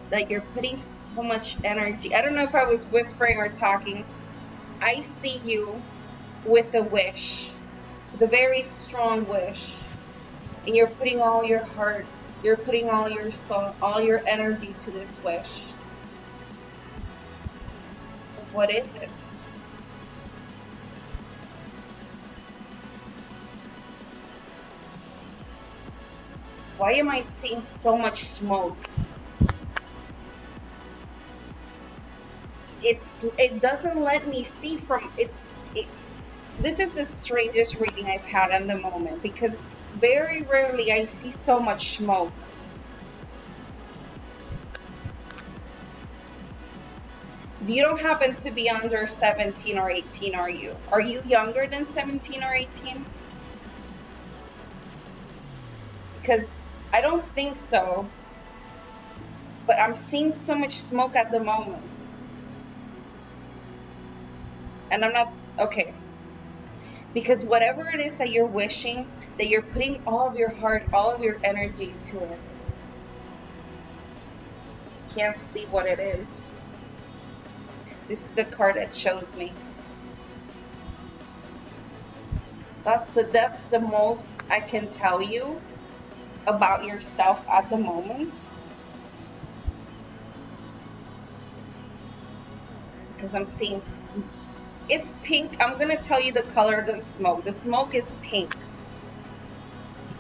Speaker 1: that you're putting so much energy? I don't know if I was whispering or talking. I see you with a wish, with a very strong wish, and you're putting all your heart, you're putting all your soul, all your energy to this wish. What is it? Why am I seeing so much smoke? It doesn't let me see from this is the strangest reading I've had at the moment, because very rarely I see so much smoke. You don't happen to be under 17 or 18, are you? Are you younger than 17 or 18? Because I don't think so, but I'm seeing so much smoke at the moment. And I'm not, okay. Because whatever it is that you're wishing, that you're putting all of your heart, all of your energy to it. Can't see what it is. This is the card that shows me. That's the most I can tell you about yourself at the moment. Because I'm seeing, it's pink. I'm going to tell you the color of the smoke. The smoke is pink.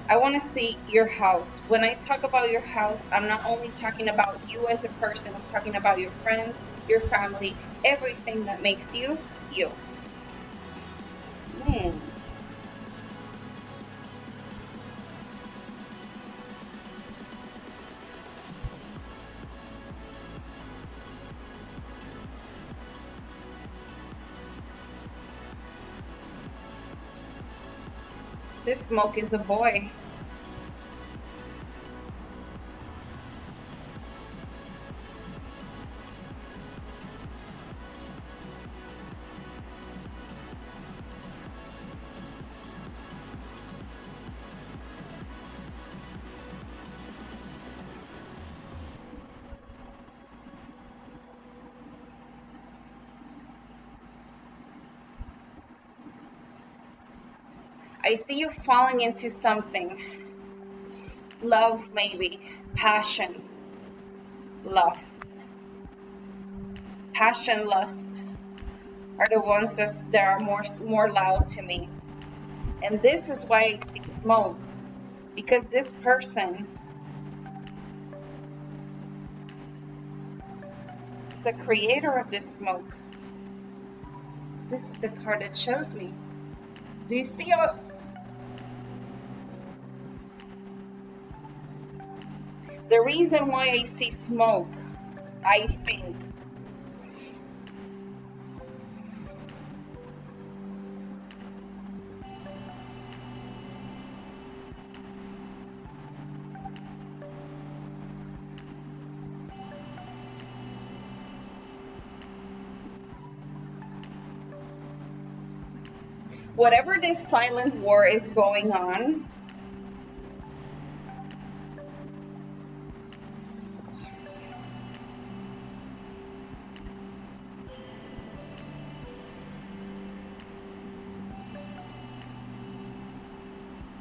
Speaker 1: I want to see your house. When I talk about your house, I'm not only talking about you as a person, I'm talking about your friends, your family, everything that makes you, you. This smoke is a boy. I see you falling into something. Love, maybe. Passion. Lust. Passion, lust are the ones that are more loud to me. And this is why I see smoke. Because this person is the creator of this smoke. This is the card that shows me. Do you see how... The reason why I see smoke, I think, whatever this silent war is going on,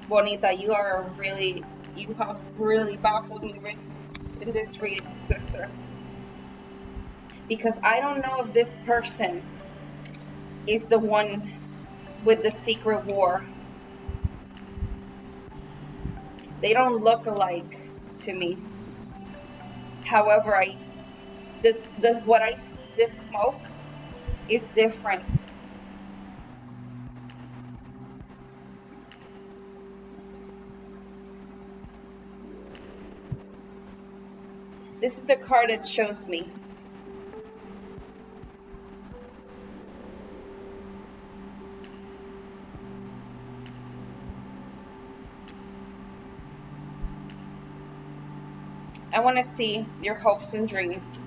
Speaker 1: Bonita, you have really baffled me in this reading, sister. Because I don't know if this person is the one with the secret war. They don't look alike to me. However, this smoke is different. This is the card that shows me. I want to see your hopes and dreams.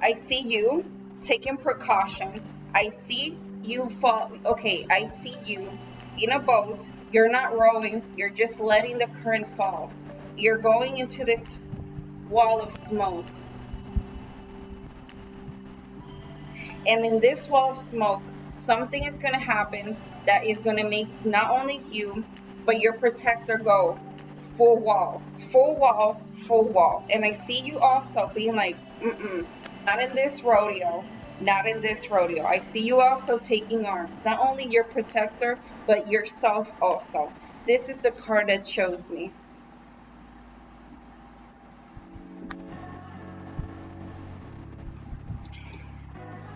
Speaker 1: I see you taking precaution. I see you fall. Okay, I see you in a boat. You're not rowing. You're just letting the current fall. You're going into this wall of smoke. And in this wall of smoke, something is going to happen that is going to make not only you, but your protector go full wall, full wall, full wall. And I see you also being like, not in this rodeo, not in this rodeo. I see you also taking arms, not only your protector, but yourself also. This is the card that shows me.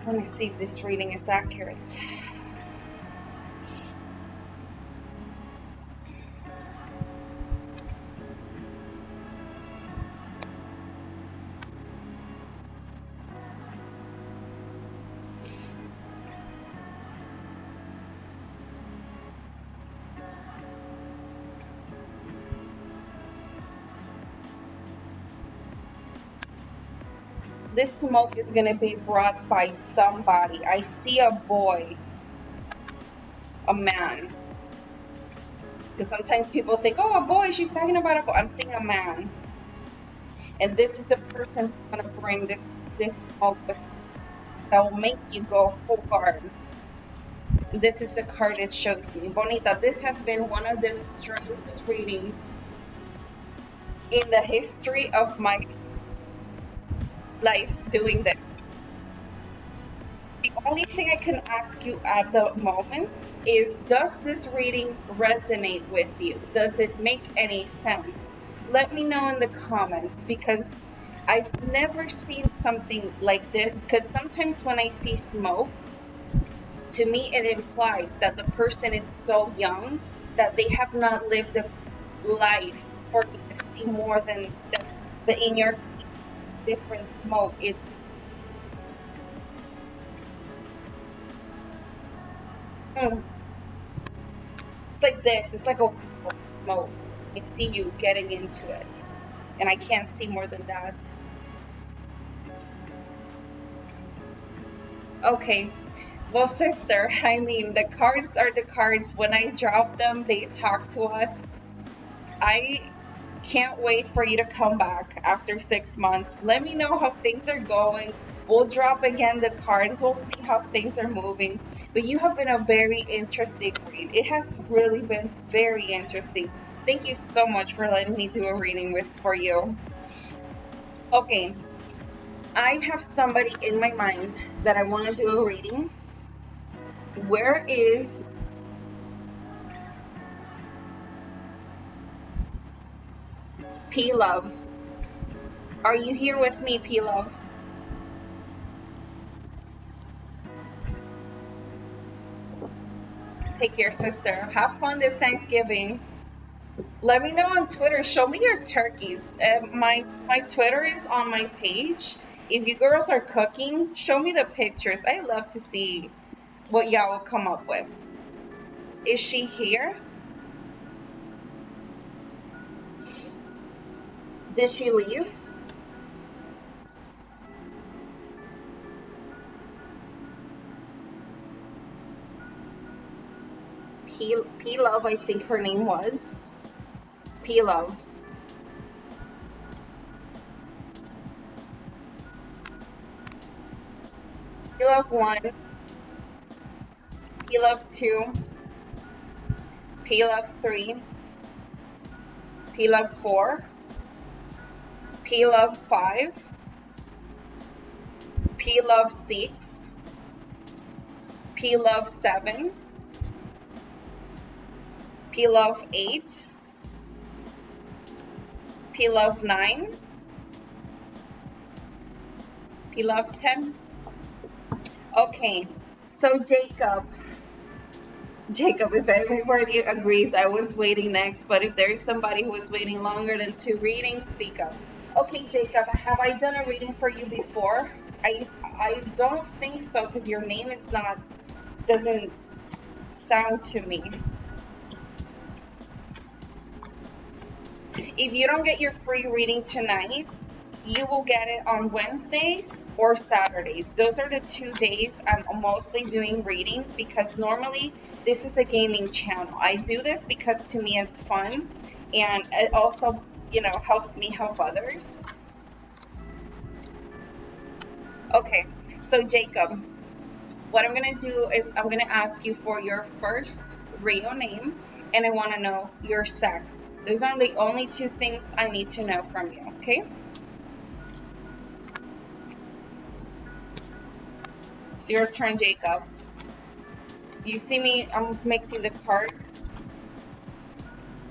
Speaker 1: Let me see if this reading is accurate. This smoke is going to be brought by somebody. I see a boy, a man. Because sometimes people think, oh, a boy, she's talking about a boy. I'm seeing a man. And this is the person who's going to bring this smoke that will make you go full hard. This is the card it shows me. Bonita, this has been one of the strangest readings in the history of my life doing this. The only thing I can ask you at the moment is, does this reading resonate with you? Does it make any sense? Let me know in the comments, because I've never seen something like this. Because sometimes when I see smoke, to me it implies that the person is so young that they have not lived a life for me to see more than the inner different smoke. It's like this. It's like a smoke. I see you getting into it, and I can't see more than that. Okay, Well, sister, I mean, the cards are the cards. When I drop them, they talk to us. I can't wait for you to come back after 6 months. Let me know how things are going. We'll drop again the cards. We'll see how things are moving. But you have been a very interesting read. It has really been very interesting. Thank you so much for letting me do a reading for you. Okay, I have somebody in my mind that I want to do a reading. Where is P Love? Are you here with me, P Love? Take care, sister. Have fun this Thanksgiving. Let me know on Twitter. Show me your turkeys. My Twitter is on my page. If you girls are cooking, show me the pictures. I love to see what y'all will come up with. Is she here? Did she leave? P Love, I think her name was. P Love. P Love 1. P Love 2. P Love 3. P Love 4. P Love 5. P Love 6. P Love 7. P Love 8. P Love 9. P Love 10. Okay, so Jacob, if everybody agrees, I was waiting next, but if there's somebody who is waiting longer than 2 readings, speak up. Okay, Jacob, have I done a reading for you before? I don't think so, because your name doesn't sound to me. If you don't get your free reading tonight, you will get it on Wednesdays or Saturdays. Those are the 2 days I'm mostly doing readings, because normally this is a gaming channel. I do this because to me it's fun, and it also, helps me help others. Okay, so Jacob, what I'm gonna do is I'm gonna ask you for your first real name, and I want to know your sex. Those are the only 2 things I need to know from you, okay? It's your turn, Jacob. You see me, I'm mixing the cards.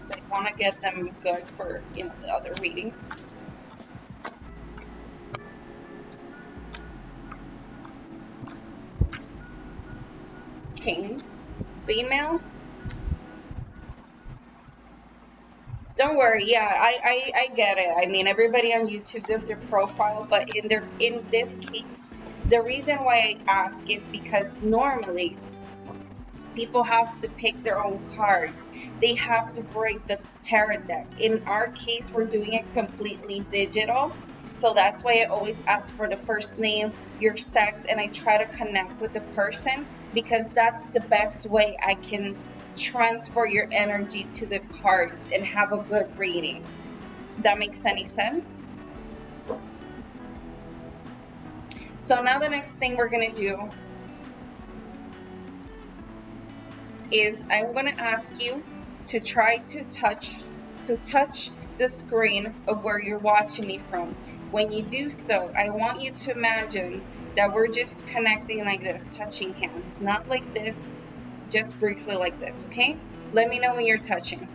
Speaker 1: So I want to get them good for, the other readings. King, female. Don't worry, yeah, I get it. I mean, everybody on YouTube does their profile, but in this case, the reason why I ask is because normally people have to pick their own cards. They have to break the tarot deck. In our case, we're doing it completely digital. So that's why I always ask for the first name, your sex, and I try to connect with the person, because that's the best way I can transfer your energy to the cards and have a good reading. That makes any sense? So now the next thing we're going to do is I'm going to ask you to try to touch the screen of where you're watching me from. When you do so, I want you to imagine that we're just connecting like this, touching hands, not like this, just briefly like this, okay? Let me know when you're touching.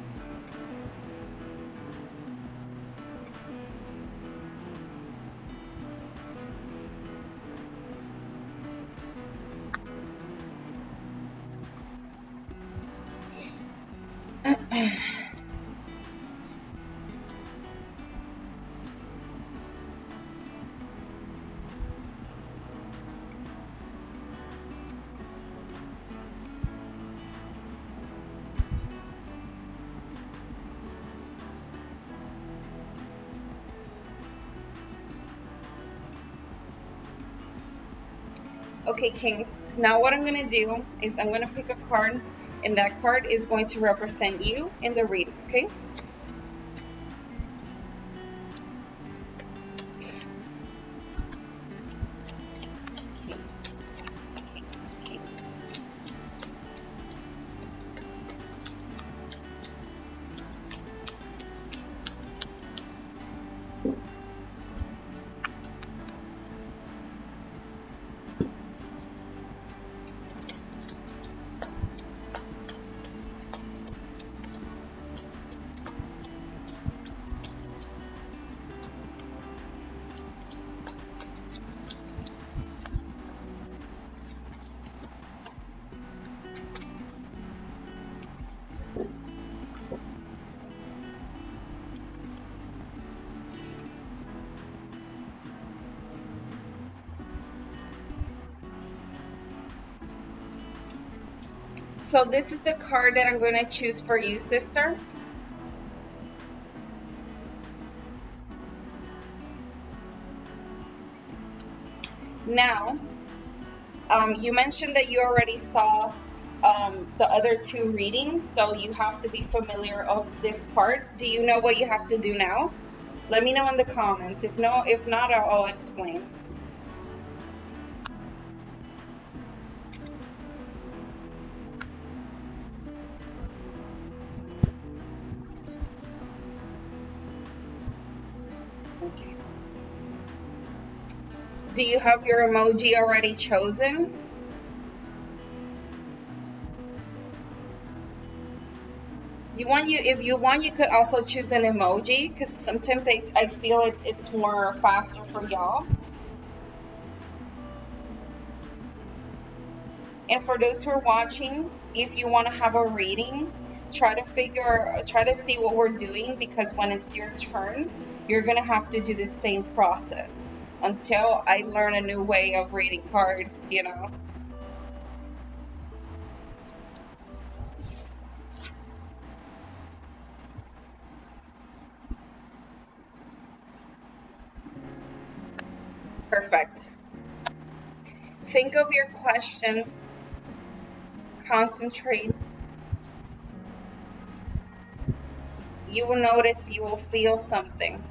Speaker 1: Okay, Kings. Now what I'm going to do is I'm going to pick a card, and that card is going to represent you in the reading, okay? So this is the card that I'm going to choose for you, sister. Now, you mentioned that you already saw the other two readings, so you have to be familiar of this part. Do you know what you have to do now? Let me know in the comments. If not, I'll explain. Okay. Do you have your emoji already chosen? If you want, you could also choose an emoji, because sometimes I feel it's more faster for y'all. And for those who are watching, if you want to have a reading, try to see what we're doing, because when it's your turn, you're gonna have to do the same process until I learn a new way of reading cards, you know. Perfect. Think of your question, concentrate. You will notice, you will feel something.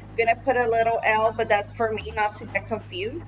Speaker 1: I'm gonna put a little L, but that's for me not to get confused.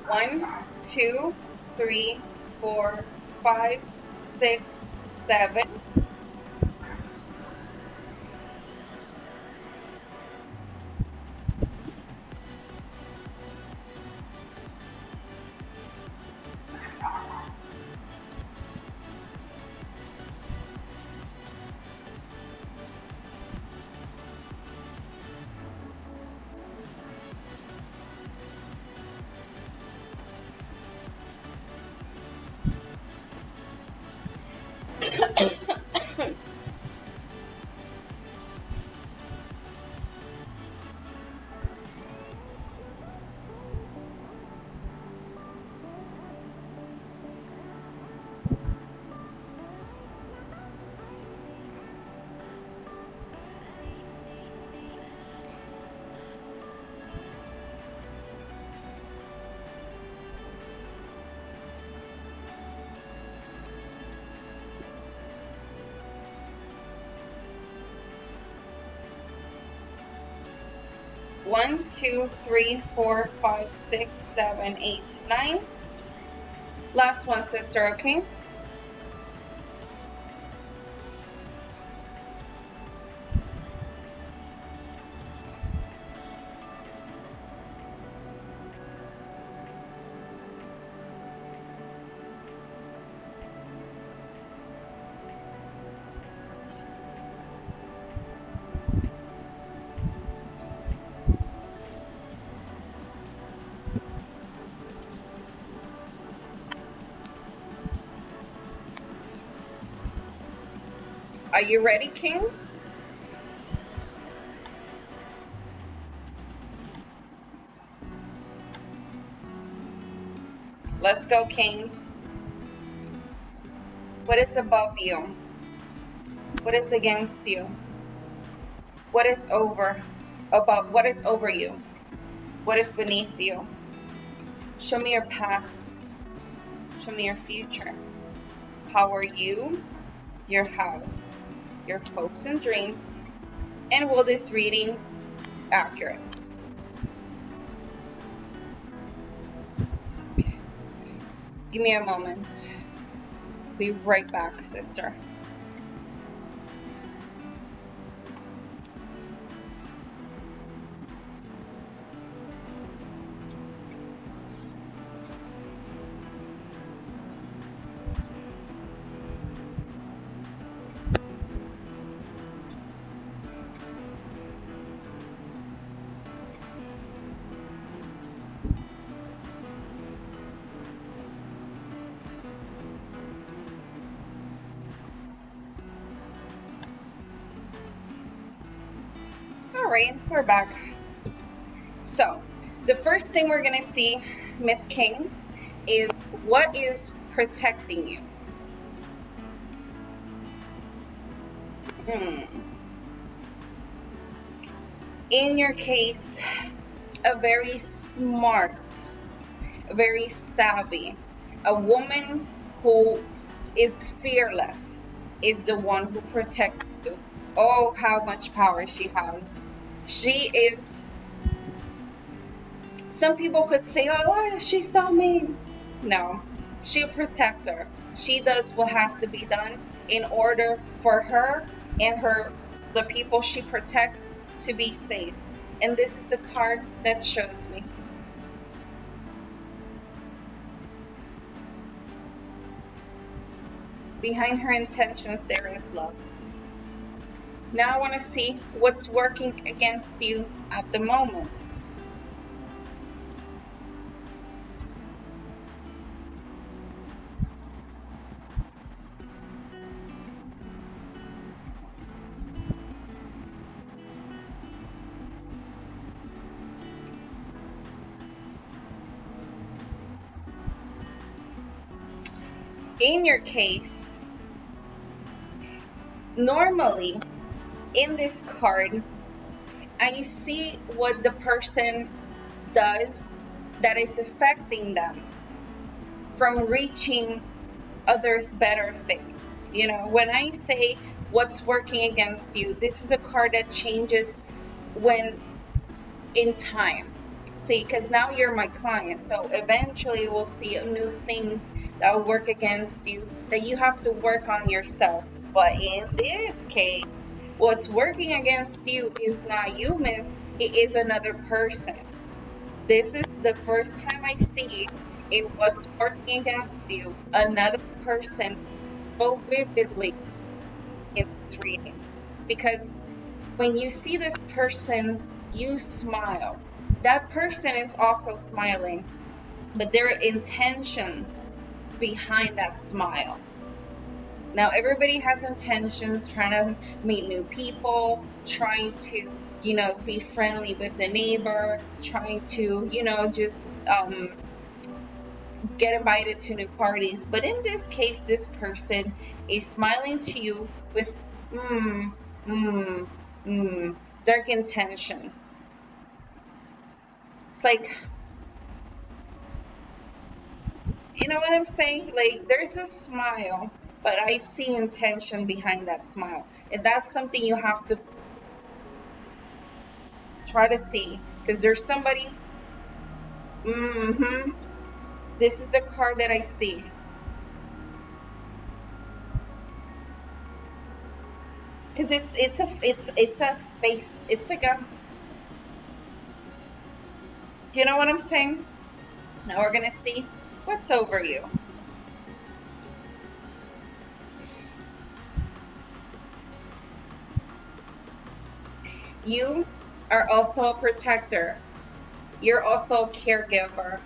Speaker 1: 1, 2, 3, 4, 5, 6, 7. One, two, three, four, 5, 6, 7, 8, 9. Last one, sister, okay? Are you ready, Kings? Let's go, Kings. What is above you? What is against you? What is over you? What is beneath you? Show me your past. Show me your future. How are you? Your house, your hopes and dreams, and will this reading accurate? Okay. Give me a moment. Be right back, sister. Alright, we're back. So, the first thing we're going to see, Miss King, is what is protecting you? In your case, a very smart, very savvy, a woman who is fearless is the one who protects you. Oh, how much power she has. She is, some people could say, oh, she's so mean. No, she'll protect her. She does what has to be done in order for her and the people she protects to be safe. And this is the card that shows me. Behind her intentions, there is love. Now I want to see what's working against you at the moment. In your case, normally in this card, I see what the person does that is affecting them from reaching other better things. You know, when I say what's working against you, this is a card that changes when in time. see, because now you're my client, so eventually we'll see new things that will work against you that you have to work on yourself. But in this case, what's working against you is not you, miss, it is another person. This is the first time I see in what's working against you another person so vividly in this reading. Because when you see this person, you smile. That person is also smiling, but there are intentions behind that smile. Now, everybody has intentions, trying to meet new people, trying to, be friendly with the neighbor, trying to, just get invited to new parties. But in this case, this person is smiling to you with mm, mm, dark intentions. It's like, you know what I'm saying? Like, there's a smile, but I see intention behind that smile. And that's something you have to try to see. Because there's somebody, this is the card that I see. Because it's a face. It's like a, you know what I'm saying? Now we're gonna see what's over you. You are also a protector. You're also a caregiver.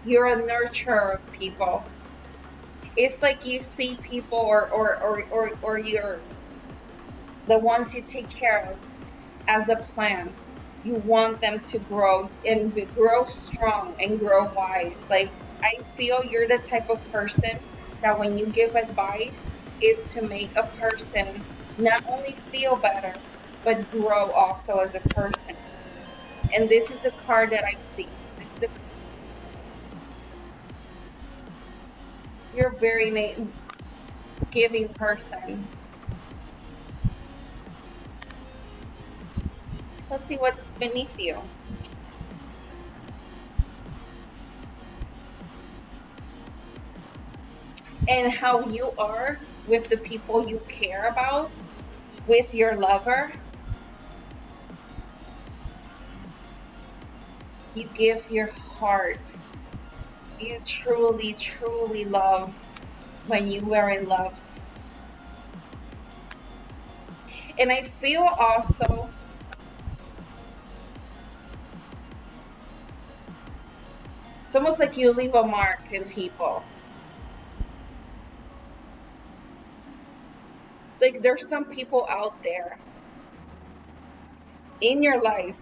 Speaker 1: You're a nurturer of people. It's like you see people or you're the ones you take care of as a plant. You want them to grow and grow strong and grow wise. Like, I feel you're the type of person that when you give advice is to make a person not only feel better, but grow also as a person. And this is the card that I see. You're a very giving person. Let's see what's beneath you. And how you are with the people you care about, with your lover. You give your heart. You truly, truly love when you are in love. And I feel also it's almost like you leave a mark in people. It's like there's some people out there in your life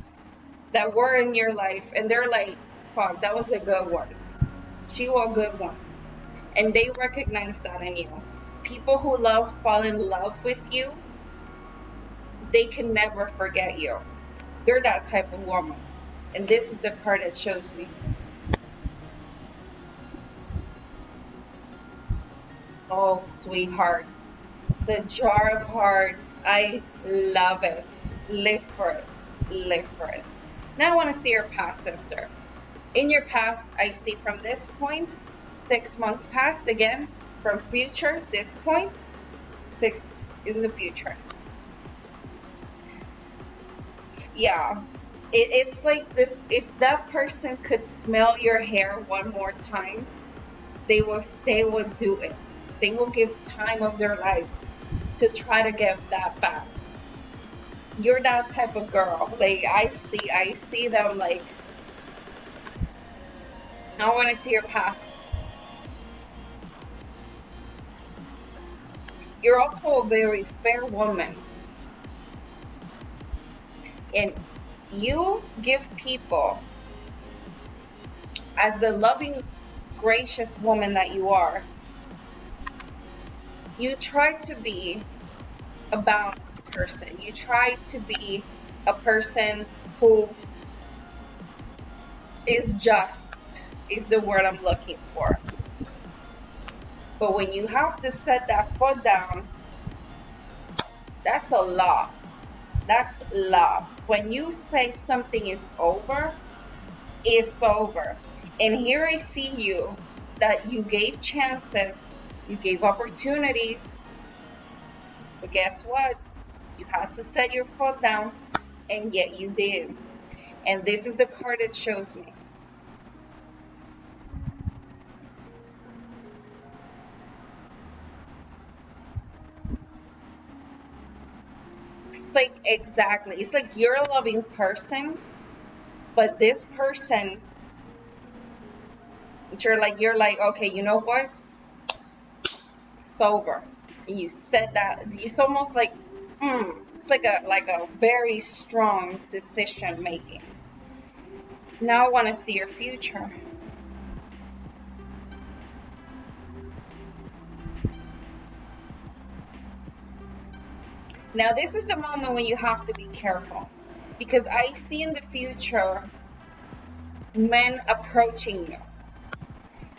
Speaker 1: that were in your life and they're like, fuck, that was a good one. She was a good one. And they recognize that in you. People who fall in love with you, they can never forget you. You're that type of woman. And this is the card that shows me. Oh, sweetheart. The Jar of Hearts. I love it. Live for it. Live for it. Now I want to see your past, sister. In your past, I see from this point, 6 months past, again, from future, this point, 6 in the future. Yeah, it's like this, if that person could smell your hair one more time, they would do it. They will give time of their life to try to get that back. You're that type of girl. Like, I see them like, I want to see your past. You're also a very fair woman. And you give people, as the loving, gracious woman that you are, you try to be a balanced person. You try to be a person who is just, is the word I'm looking for. But when you have to set that foot down, that's a lot. That's love. When you say something is over, is over. And here I see you that you gave chances, you gave opportunities, but guess what? You had to set your foot down, and yet you did. And this is the card it shows me. It's like, exactly. It's like you're a loving person, but this person, you're like, okay, you know what? It's over. And you said that. It's almost like, it's like a very strong decision making. Now I want to see your future. Now this is the moment when you have to be careful, because I see in the future men approaching you,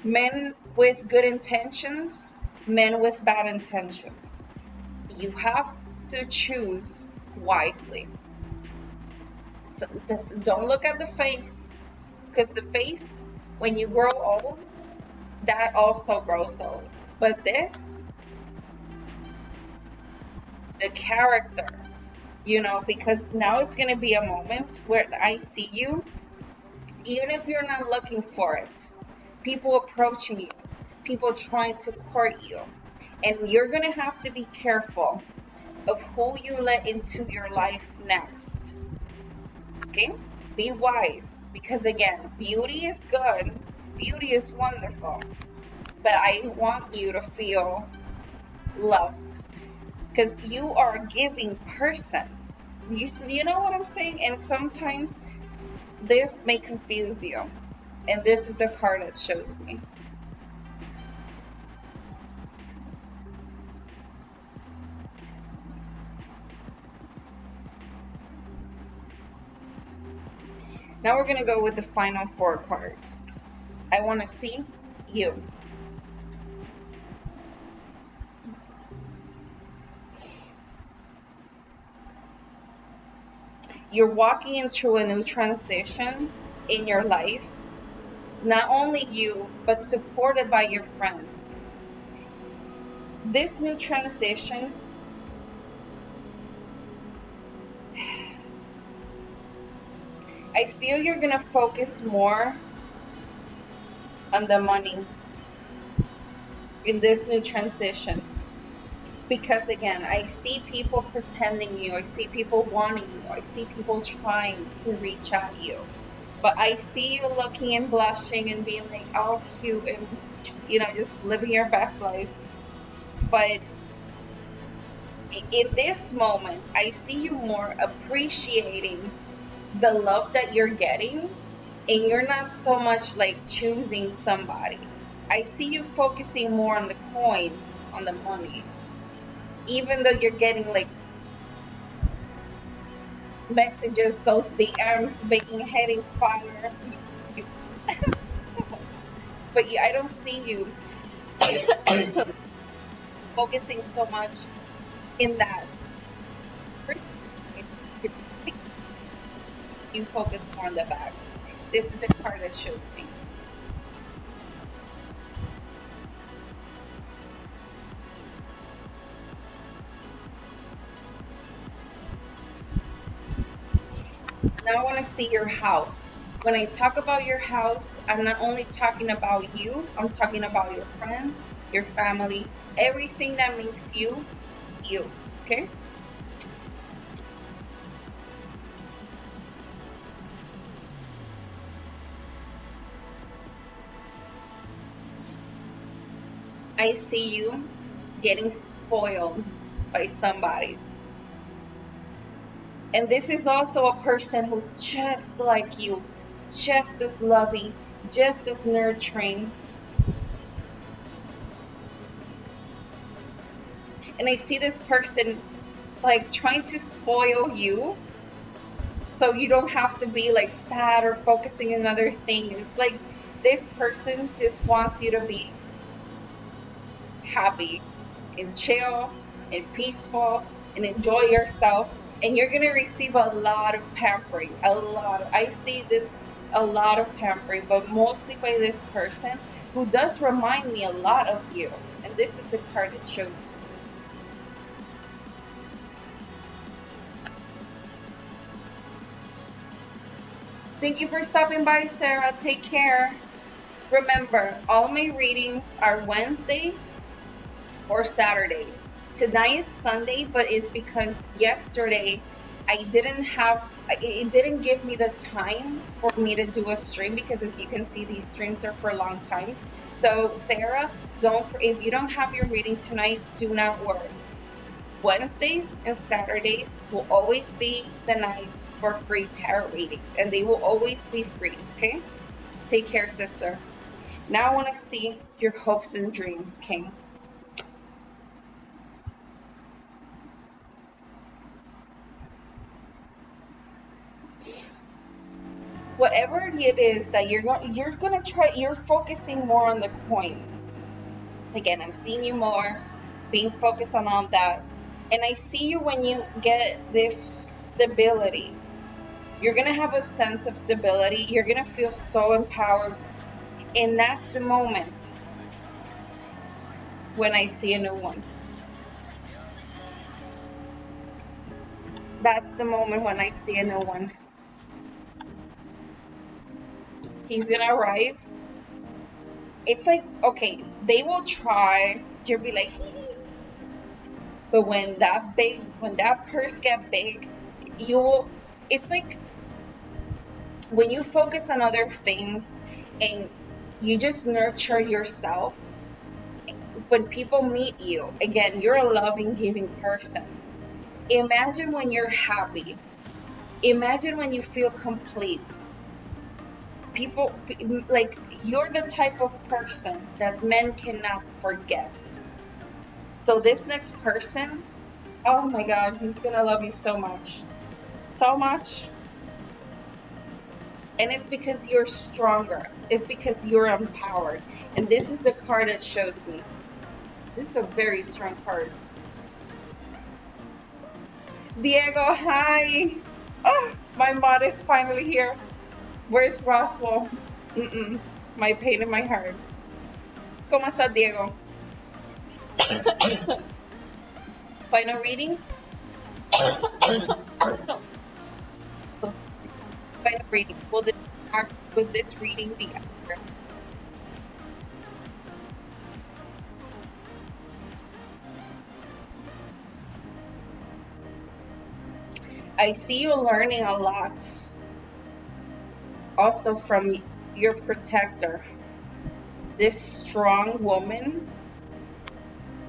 Speaker 1: men with good intentions, men with bad intentions. You have to choose wisely. So don't look at the face, because the face, when you grow old, that also grows old. But this, the character, because now it's going to be a moment where I see you, even if you're not looking for it, people approaching you, people trying to court you. And you're going to have to be careful of who you let into your life next. Okay? Be wise, because again, beauty is good, beauty is wonderful, but I want you to feel loved, because you are a giving person. You know what I'm saying? And sometimes this may confuse you, and this is the card that shows me. Now we're going to go with the final 4 cards. I want to see you. You're walking into a new transition in your life. Not only you, but supported by your friends. This new transition, I feel you're going to focus more on the money in this new transition. Because again, I see people pretending you, I see people wanting you, I see people trying to reach at you. But I see you looking and blushing and being like, oh, cute, and just living your best life. But in this moment, I see you more appreciating the love that you're getting, and you're not so much like choosing somebody. I see you focusing more on the coins, on the money, even though you're getting like messages, those DMs making heading fire. But yeah, I don't see you focusing so much in that. You focus more on the back. This is the card that shows me. Now I want to see your house. When I talk about your house, I'm not only talking about you, I'm talking about your friends, your family, everything that makes you, you, okay? I see you getting spoiled by somebody. And this is also a person who's just like you, just as loving, just as nurturing. And I see this person like trying to spoil you so you don't have to be like sad or focusing on other things. Like this person just wants you to be happy and chill and peaceful and enjoy yourself. And you're going to receive a lot of pampering, a lot. I see this a lot of pampering, but mostly by this person who does remind me a lot of you. And this is the card it shows. Thank you for stopping by, Sarah. Take care. Remember, all my readings are Wednesdays or Saturdays. Tonight it's Sunday, but it's because yesterday I didn't have, it didn't give me the time for me to do a stream, because as you can see, these streams are for long times. So Sarah, if you don't have your reading tonight, do not worry. Wednesdays and Saturdays will always be the nights for free tarot readings, and they will always be free, okay? Take care, sister. Now I want to see your hopes and dreams, King. Whatever it is that you're gonna try, you're focusing more on the coins. Again, I'm seeing you more being focused on all that. And I see you when you get this stability. You're gonna have a sense of stability. You're gonna feel so empowered. And that's the moment when I see a new one. That's the moment when I see a new one. He's gonna arrive. It's like, okay, they will try. You'll be like, but when that purse get big, it's like when you focus on other things and you just nurture yourself. When people meet you, again, you're a loving, giving person. Imagine when you're happy. Imagine when you feel complete. People, like, you're the type of person that men cannot forget. So this next person, oh my God, he's gonna love you so much. So much. And it's because you're stronger. It's because you're empowered. And this is the card that shows me. This is a very strong card. Diego, hi. Oh, my mod is finally here. Where's Roswell? My pain in my heart. ¿Cómo estás, Diego? Final reading? Final reading. Will this reading be accurate? I see you learning a lot. Also from your protector. This strong woman.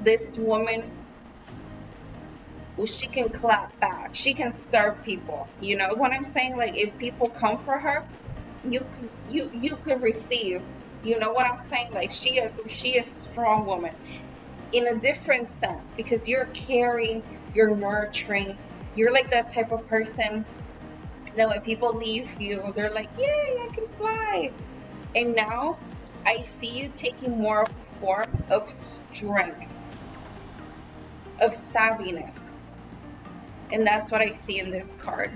Speaker 1: This woman, well, she can clap back. She can serve people. You know what I'm saying? Like, if people come for her, you could receive. You know what I'm saying? Like, she is a strong woman in a different sense, because you're caring, you're nurturing. You're like that type of person that when people leave you, they're like, yay, I can fly. And now I see you taking more of a form of strength, of savviness. And that's what I see in this card.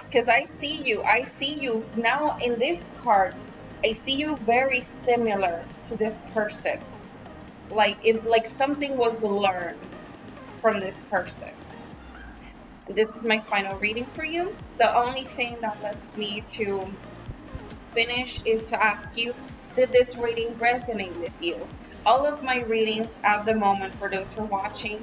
Speaker 1: Because I see you now in this card. I see you very similar to this person. Like something was learned from this person. And this is my final reading for you. The only thing that lets me to finish is to ask you, did this reading resonate with you? All of my readings at the moment, for those who are watching,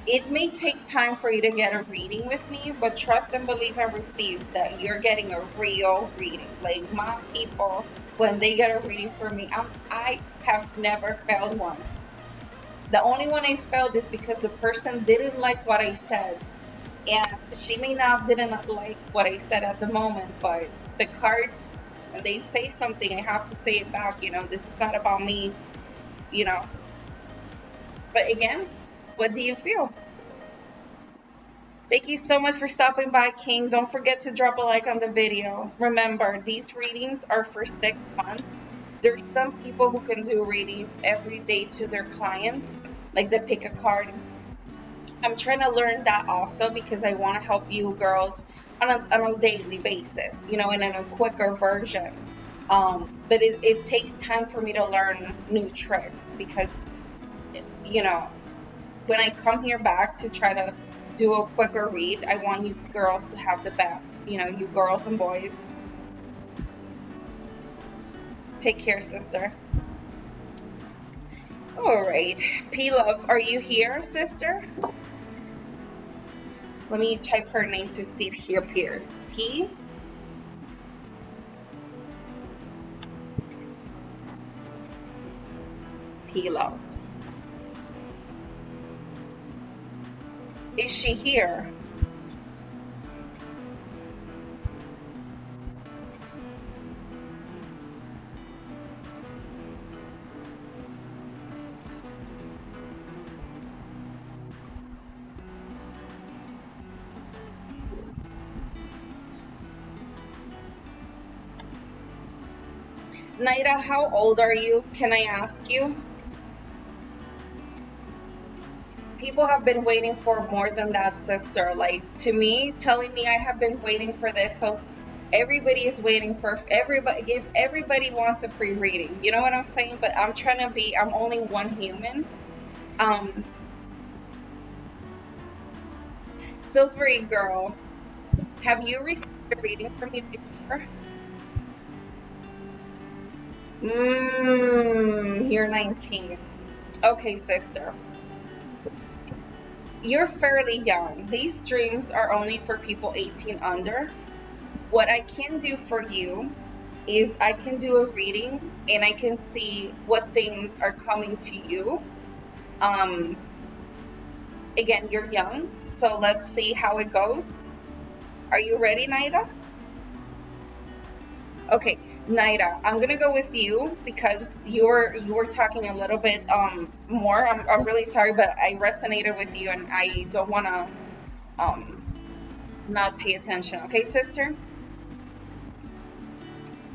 Speaker 1: it may take time for you to get a reading with me, but trust and believe and receive that you're getting a real reading. Like, my people, when they get a reading from me, I have never failed one. The only one I failed is because the person didn't like what I said. And she may not didn't like what I said at the moment, but the cards, when they say something, I have to say it back. You know, this is not about me, you know. But again, what do you feel? Thank you so much for stopping by, King. Don't forget to drop a like on the video. Remember, these readings are for 6 months. There's some people who can do readings every day to their clients. like the pick a card. I'm trying to learn that also because I want to help you girls on a daily basis, you know, and in a quicker version. But it takes time for me to learn new tricks because, you know, when I come here back to try to do a quicker read, I want you girls to have the best, you know, you girls and boys. Take care, sister. All right. P Love, are you here, sister? Let me type her name to see if she appears. P. P Love. Is she here? Naira, how old are you? Can I ask you? People have been waiting for more than that, sister. Like, to me, telling me I have been waiting for this. So everybody is waiting for everybody. If everybody wants a free reading, you know what I'm saying? But I'm trying to be, I'm only one human. Um, Silvery girl, have you received a reading from me before? You're 19. Okay, sister. You're fairly young. These streams are only for people 18 under. What I can do for you is I can do a reading and I can see what things are coming to you. Again, you're young, so let's see how it goes. Are you ready, Naida? Okay, Naida, I'm gonna go with you because you were talking a little bit more. I'm really sorry, but I resonated with you and I don't wanna not pay attention. Okay, sister?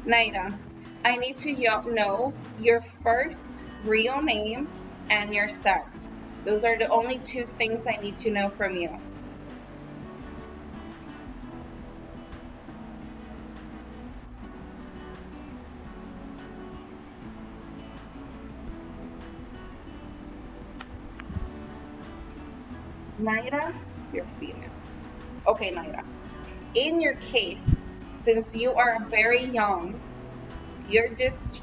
Speaker 1: Naida, I need to know your first real name and your sex. Those are the only two things I need to know from you. Naira, you're female. Okay, Naira. In your case, since you are very young, you're just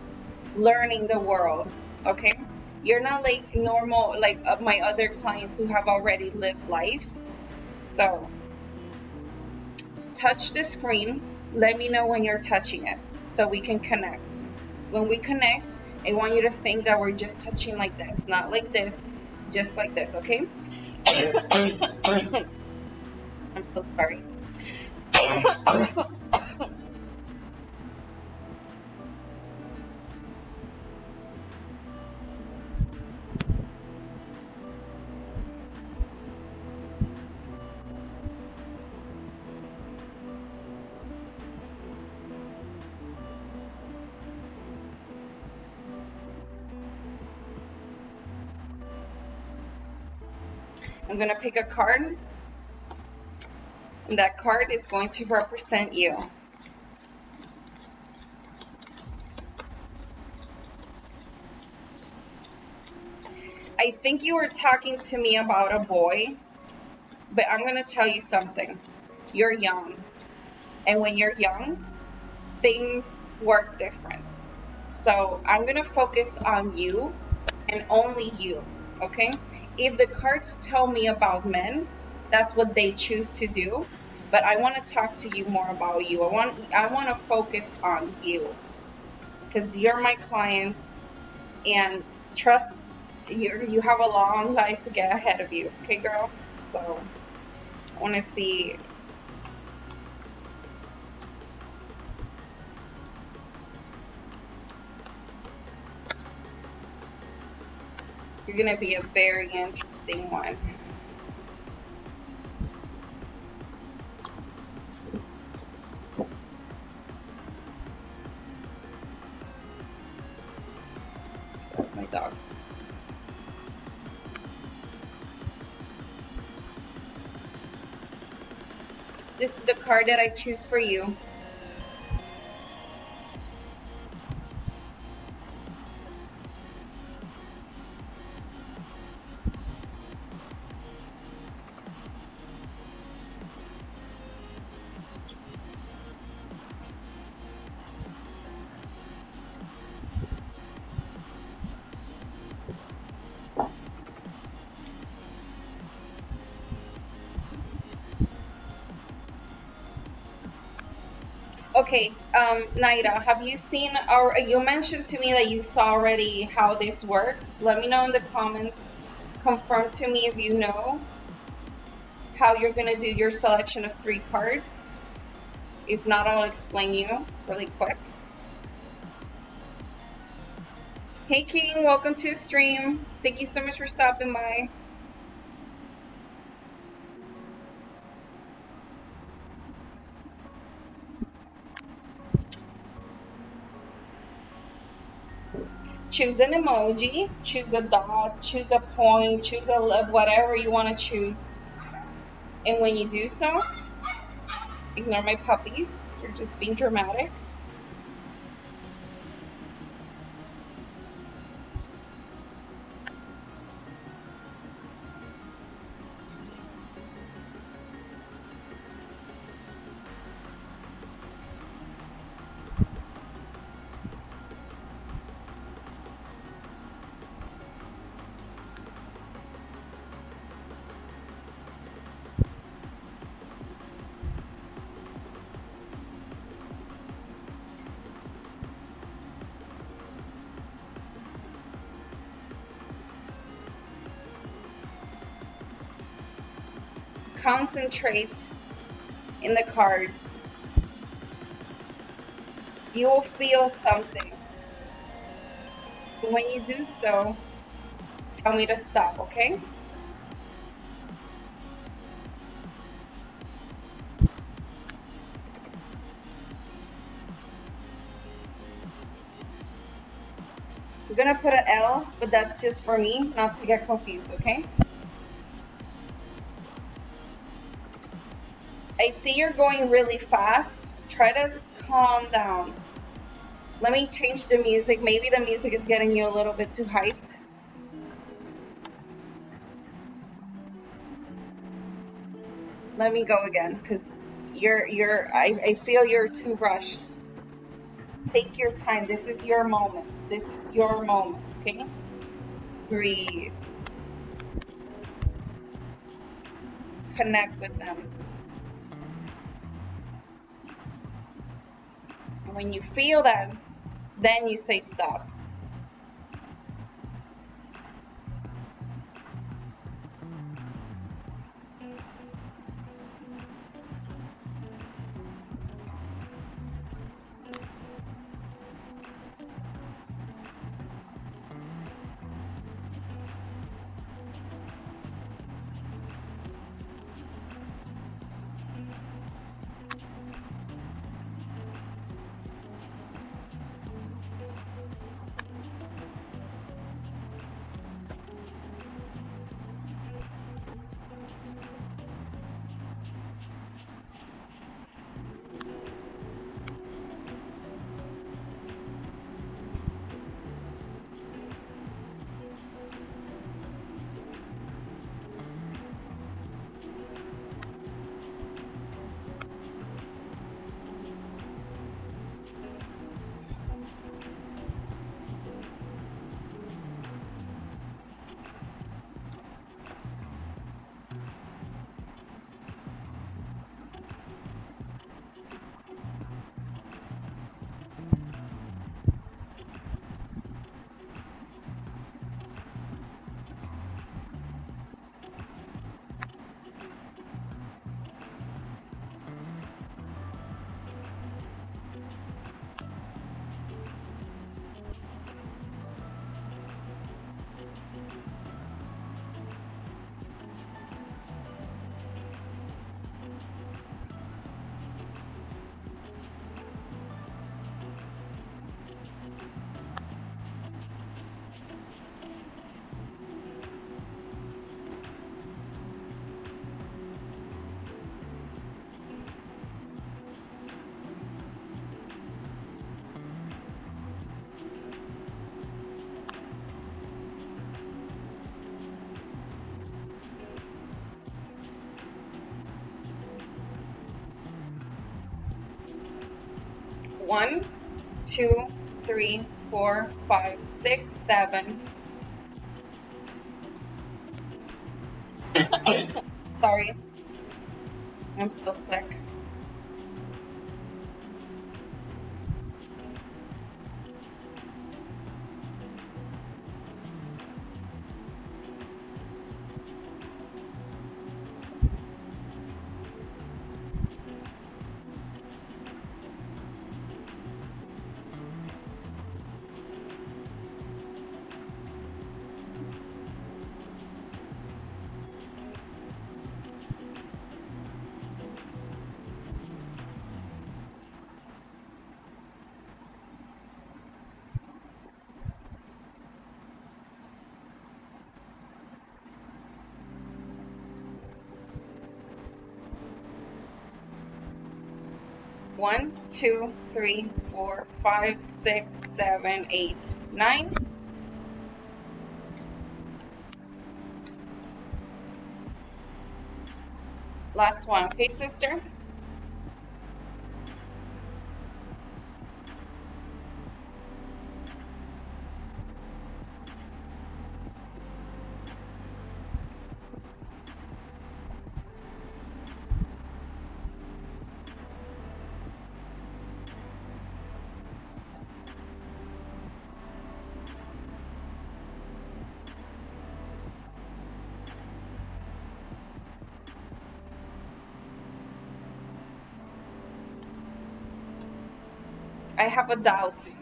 Speaker 1: learning the world, okay? You're not like normal, like my other clients who have already lived lives. So, touch the screen. Let me know when you're touching it so we can connect. When we connect, I want you to think that we're just touching like this, not like this, just like this, okay? I'm so sorry. I'm going to pick a card, and that card is going to represent you. I think you were talking to me about a boy, but I'm going to tell you something. You're young, and when you're young, things work different. So I'm going to focus on you and only you, okay? If the cards tell me about men, that's what they choose to do. But I want to talk to you more about you. I want to focus on you because you're my client, and trust you have a long life to get ahead of you, okay, girl? So I want to see. You're gonna be a very interesting one. That's my dog. This is the card that I choose for you. Okay, Naira, have you seen, or you mentioned to me that you saw already how this works? Let me know in the comments. Confirm to me if you know how you're gonna do your selection of 3 cards. If not, I'll explain you really quick. Hey King, welcome to the stream. Thank you so much for stopping by. Choose an emoji, choose a dot, choose a point, choose a whatever you want to choose. And when you do so, ignore my puppies. They're just being dramatic. Concentrate in the cards. You will feel something. When you do so, tell me to stop, okay? I'm gonna put an L, but that's just for me, not to get confused, okay? I see you're going really fast. Try to calm down. Let me change the music. Maybe the music is getting you a little bit too hyped. Let me go again, because I feel you're too rushed. Take your time. This is your moment. This is your moment, okay? Breathe. Connect with them. And when you feel that, then you say stop. 1, 2, 3, 4, 5, 6, 7. Sorry, I'm still sick. One, 2, 3, 4, 5, 6, 7, 8, 9. Last one, okay, sister? I have a doubt.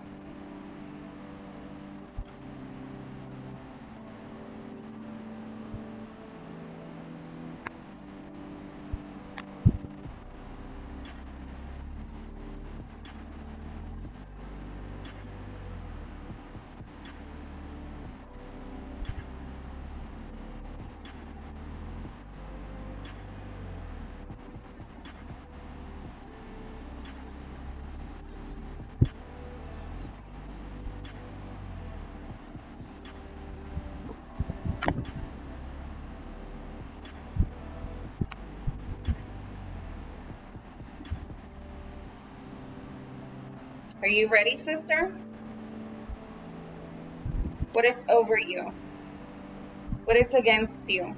Speaker 1: Are you ready, sister? What is over you? What is against you?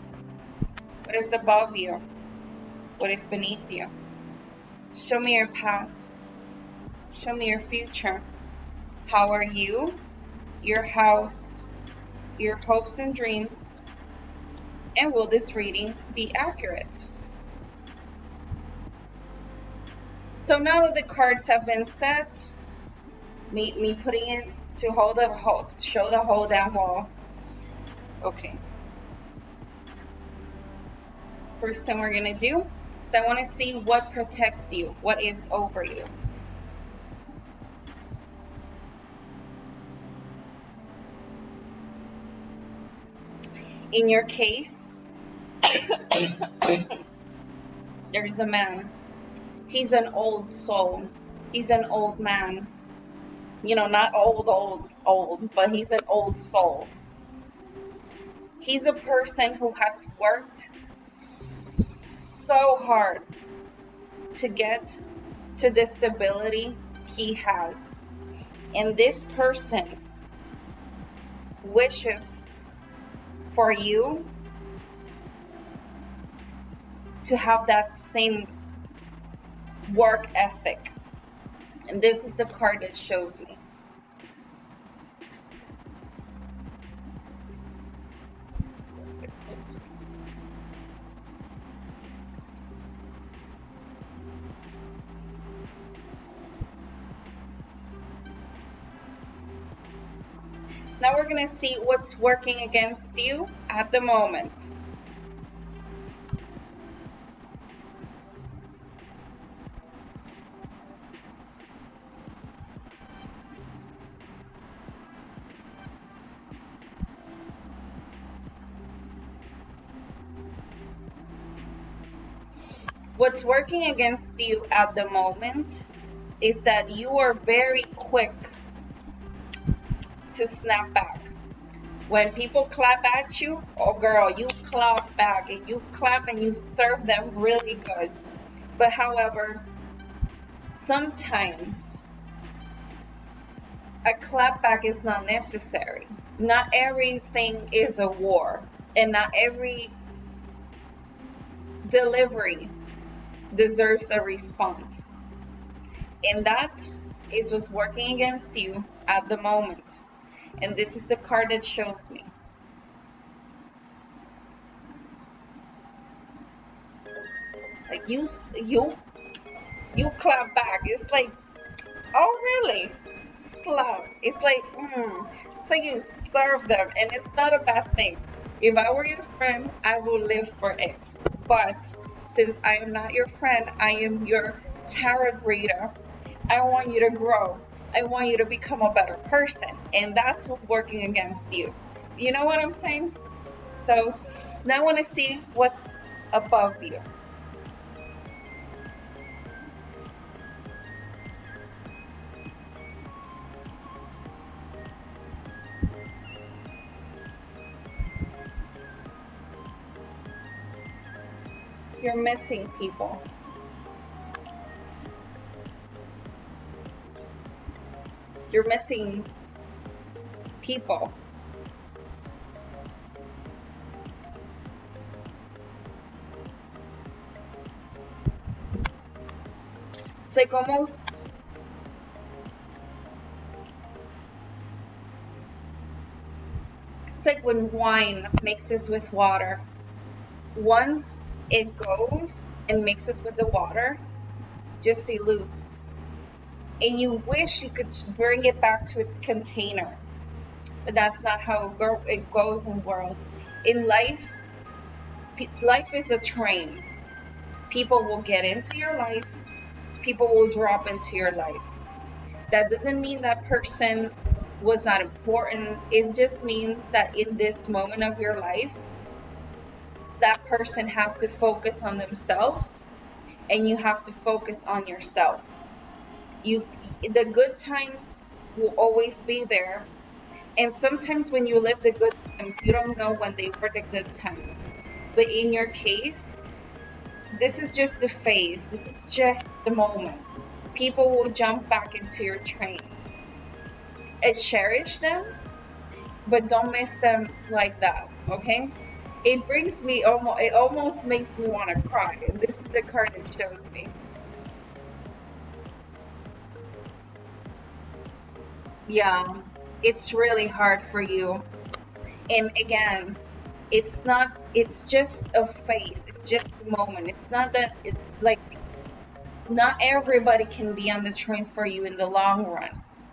Speaker 1: What is above you? What is beneath you? Show me your past. Show me your future. How are you, your house, your hopes and dreams? And will this reading be accurate? So now that the cards have been set, me putting it to show the whole down wall. Okay. First thing we're gonna do is I want to see what protects you, what is over you. In your case, there's a man. He's an old soul. He's an old man. You know, not old, but he's an old soul. He's a person who has worked so hard to get to the stability he has. And this person wishes for you to have that same work ethic. And this is the card that shows me. Now we're going to see what's working against you at the moment. What's working against you at the moment is that you are very quick to snap back. When people clap at you, oh girl, you clap back and you clap and you serve them really good. But however, sometimes A clapback is not necessary. Not everything is a war, and not every delivery deserves a response. And that is what's working against you at the moment. And this is the card that shows me. Like you clap back. It's like, oh really? Slap. It's like you serve them, and it's not a bad thing. If I were your friend, I would live for it. But since I am not your friend, I am your tarot reader. I want you to grow. I want you to become a better person, and that's what's working against you. You know what I'm saying? So now I want to see what's above you. You're missing people. You're missing people. It's like almost it's like when wine mixes with water. Once it goes and mixes with the water, just dilutes. And you wish you could bring it back to its container. But that's not how it goes in the world. In life, life is a train. People will get into your life. People will drop into your life. That doesn't mean that person was not important. It just means that in this moment of your life, that person has to focus on themselves, and you have to focus on yourself. The good times will always be there, and sometimes when you live the good times, you don't know when they were the good times. But in your case, this is just a phase. This is just the moment. People will jump back into your train. And cherish them, but don't miss them like that, okay? It almost makes me want to cry. And this is the card it shows me. Yeah, it's really hard for you. And again, it's just a phase. It's just a moment. It's not that it's like not everybody can be on the train for you in the long run.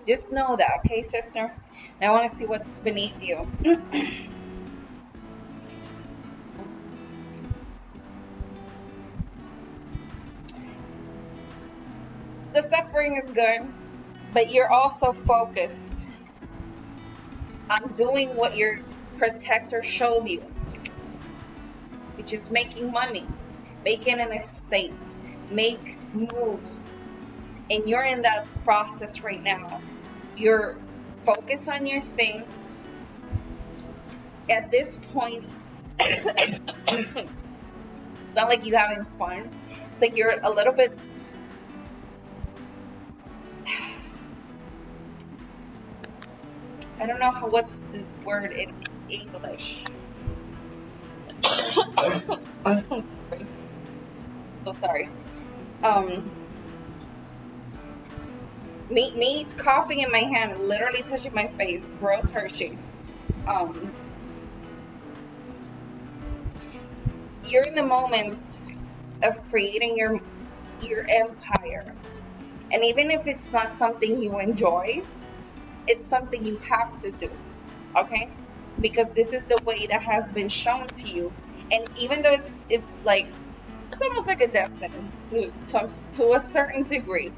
Speaker 1: Just know that, okay, sister? Now I want to see what's beneath you. The suffering is good, but you're also focused on doing what your protector showed you, which is making money, making an estate, make moves. And you're in that process right now. You're focused on your thing. At this point, it's not like you're having fun. It's like you're a little bit I don't know what's the word in English. So sorry. Me coughing in my hand and literally touching my face. Gross Hershey. You're in the moment of creating your empire. And even if it's not something you enjoy, it's something you have to do, okay? Because this is the way that has been shown to you. And even though it's like, it's almost like a destiny to a certain degree,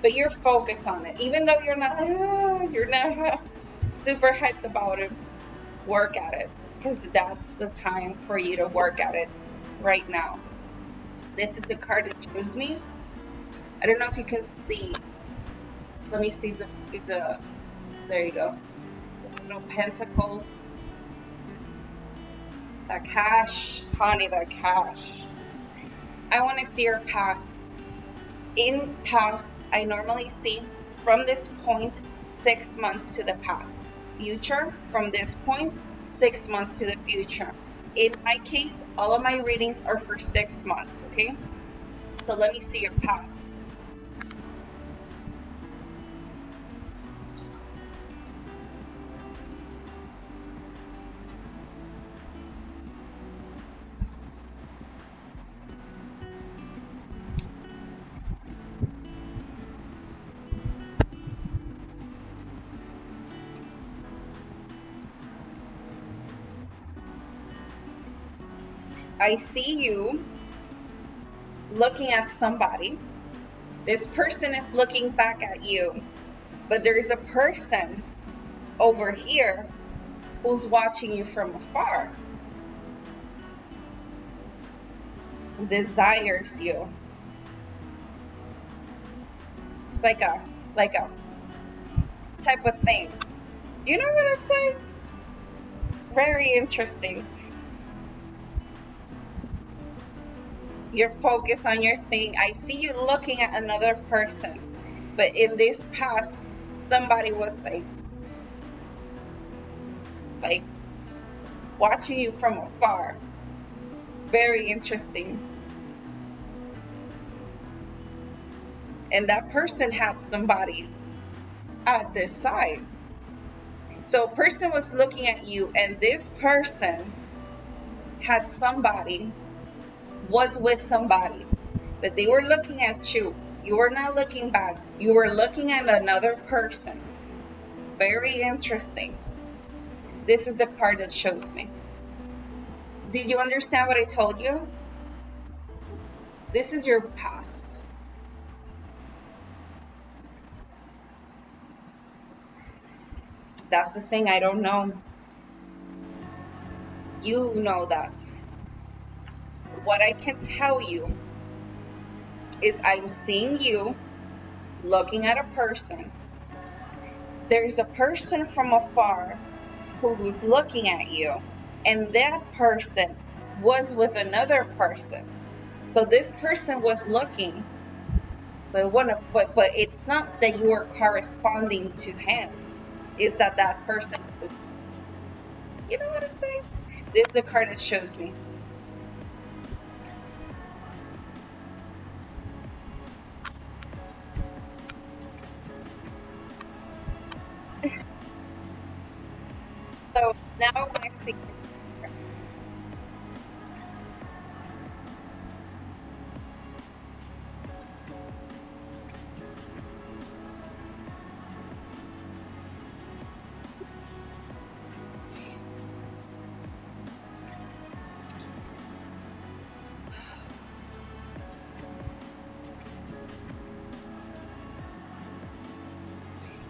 Speaker 1: but you're focused on it. Even though you're not super hyped about it, work at it, because that's the time for you to work at it right now. This is the card that shows me. I don't know if you can see. Let me see the there you go. The little pentacles. That cash, honey, that cash. I want to see your past. In past, I normally see from this point 6 months to the past. Future, from this point 6 months to the future. In my case, all of my readings are for 6 months, okay? So let me see your past. I see you looking at somebody. This person is looking back at you, but there's a person over here who's watching you from afar, desires you. It's like a type of thing. You know what I'm saying? Very interesting. You're focused on your thing. I see you looking at another person, but in this past, somebody was like watching you from afar. Very interesting. And that person had somebody at this side. So a person was looking at you, and this person had somebody, was with somebody, but they were looking at you. You were not looking back. You were looking at another person. Very interesting. This is the card that shows me. Did you understand what I told you? This is your past. That's the thing, I don't know. You know that. What I can tell you is I'm seeing you looking at a person. There's a person from afar who's looking at you, and that person was with another person. So this person was looking, but it's not that you are corresponding to him. It's that that person is, you know what I'm saying? This is the card that shows me. So now I want to see.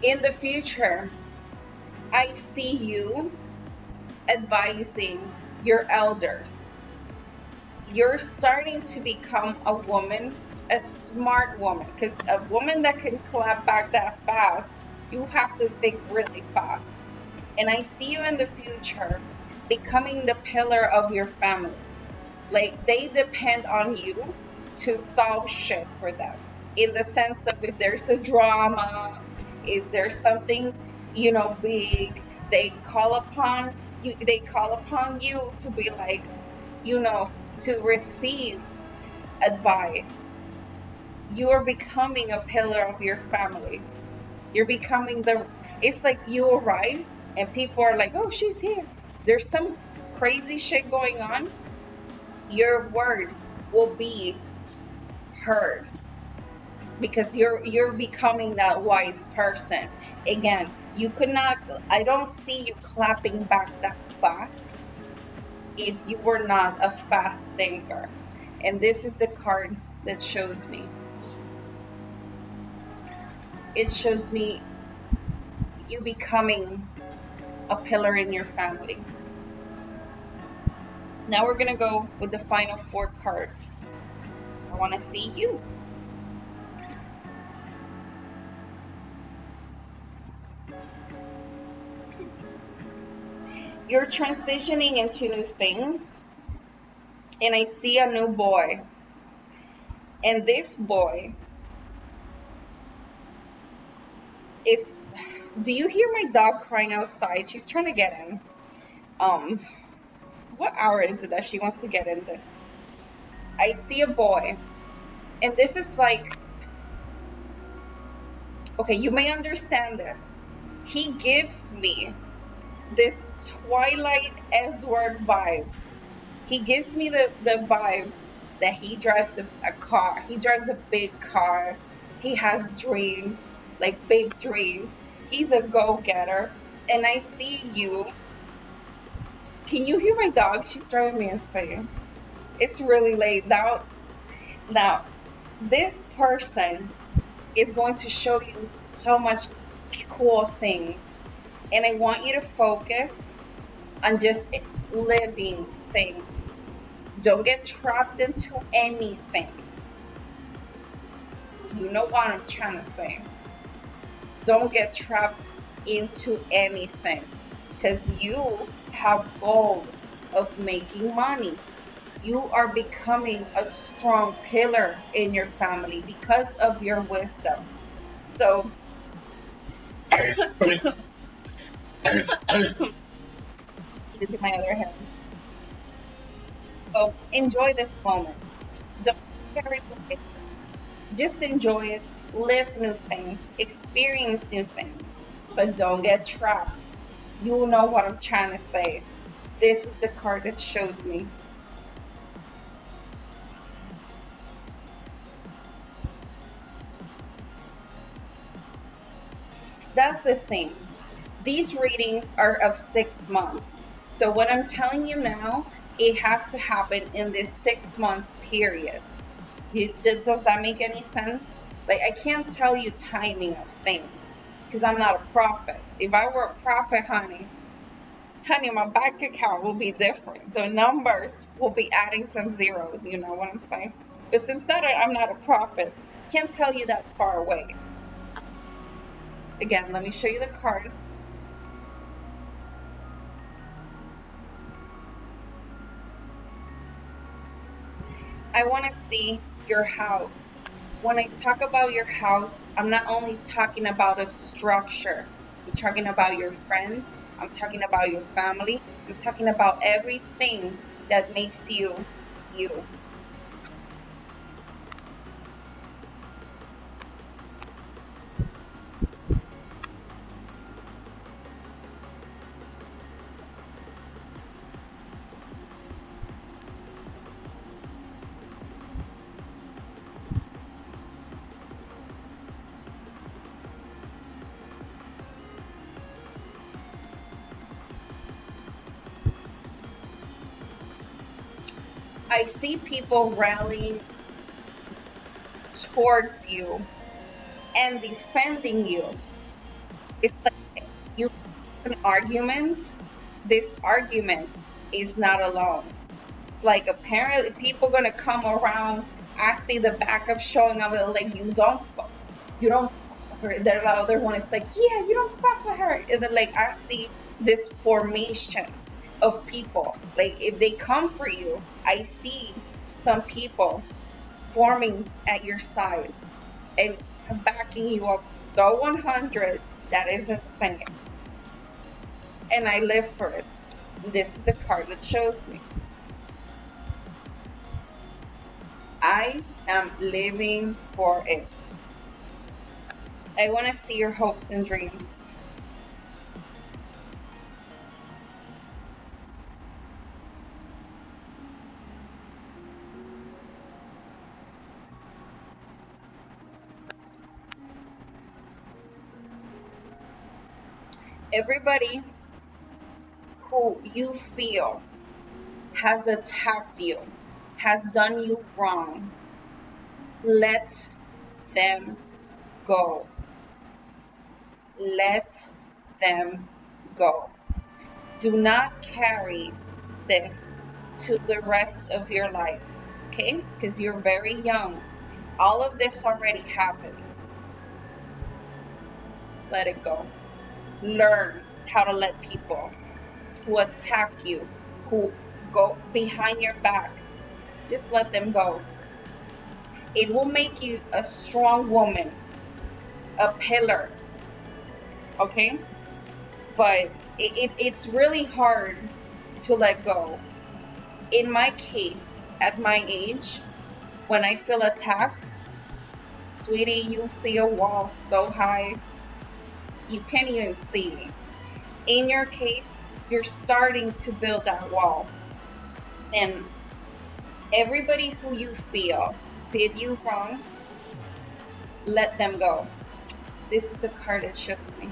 Speaker 1: In the future, I see you advising your elders. You're starting to become a woman, a smart woman, because a woman that can clap back that fast, you have to think really fast. And I see you in the future becoming the pillar of your family. Like they depend on you to solve shit for them. In the sense of if there's a drama, if there's something, big, they call upon you to be like, to receive advice. You are becoming a pillar of your family. You're becoming it's like you arrive and people are like, oh, she's here. There's some crazy shit going on. Your word will be heard because you're becoming that wise person. Again, I don't see you clapping back that fast if you were not a fast thinker. And this is the card that shows me. It shows me you becoming a pillar in your family. Now we're gonna go with the final 4 cards. I want to see you. You're transitioning into new things, and I see a new boy. And this boy Is Do you hear my dog crying outside? She's trying to get in. Um, what hour is it that she wants to get in this? I see a boy, and this is like, okay, you may understand this. He gives me this Twilight Edward vibe. He gives me the vibe that he drives a car. He drives a big car. He has dreams, like big dreams. He's a go-getter. And I see you. Can you hear my dog? She's driving me insane. It's really late. Now, this person is going to show you so much cool things. And I want you to focus on just living things. Don't get trapped into anything. You know what I'm trying to say. Don't get trapped into anything because you have goals of making money. You are becoming a strong pillar in your family because of your wisdom. So, this is my other hand. So, enjoy this moment. Don't carry away. Just enjoy it, live new things, experience new things, but don't get trapped. You know what I'm trying to say. This is the card that shows me. That's the thing. These readings are of 6 months. So what I'm telling you now, it has to happen in this 6 months period. Does that make any sense? Like, I can't tell you timing of things because I'm not a prophet. If I were a prophet, honey, my bank account will be different. The numbers will be adding some zeros, you know what I'm saying? But since that I'm not a prophet, can't tell you that far away. Again, let me show you the card. I want to see your house. When I talk about your house, I'm not only talking about a structure. I'm talking about your friends. I'm talking about your family. I'm talking about everything that makes you you. I see people rallying towards you and defending you. It's like you have an argument. This argument is not alone. It's like apparently people gonna come around. I see the backup showing up like you don't fuck with her. The other one is like, yeah, you don't fuck with her. And then like I see this formation of people. Like if they come for you, I see some people forming at your side and backing you up so 100 that is insane. And I live for it. This is the card that shows me. I am living for it. I want to see your hopes and dreams. Everybody who you feel has attacked you, has done you wrong, let them go. Let them go. Do not carry this to the rest of your life, okay? Because you're very young. All of this already happened. Let it go. Learn how to let people who attack you, who go behind your back, just let them go. It will make you a strong woman, a pillar, okay? But it's really hard to let go. In my case, at my age, when I feel attacked, sweetie, you see a wall so high you can't even see me. In your case, you're starting to build that wall. And everybody who you feel did you wrong, let them go. This is a card that shows me.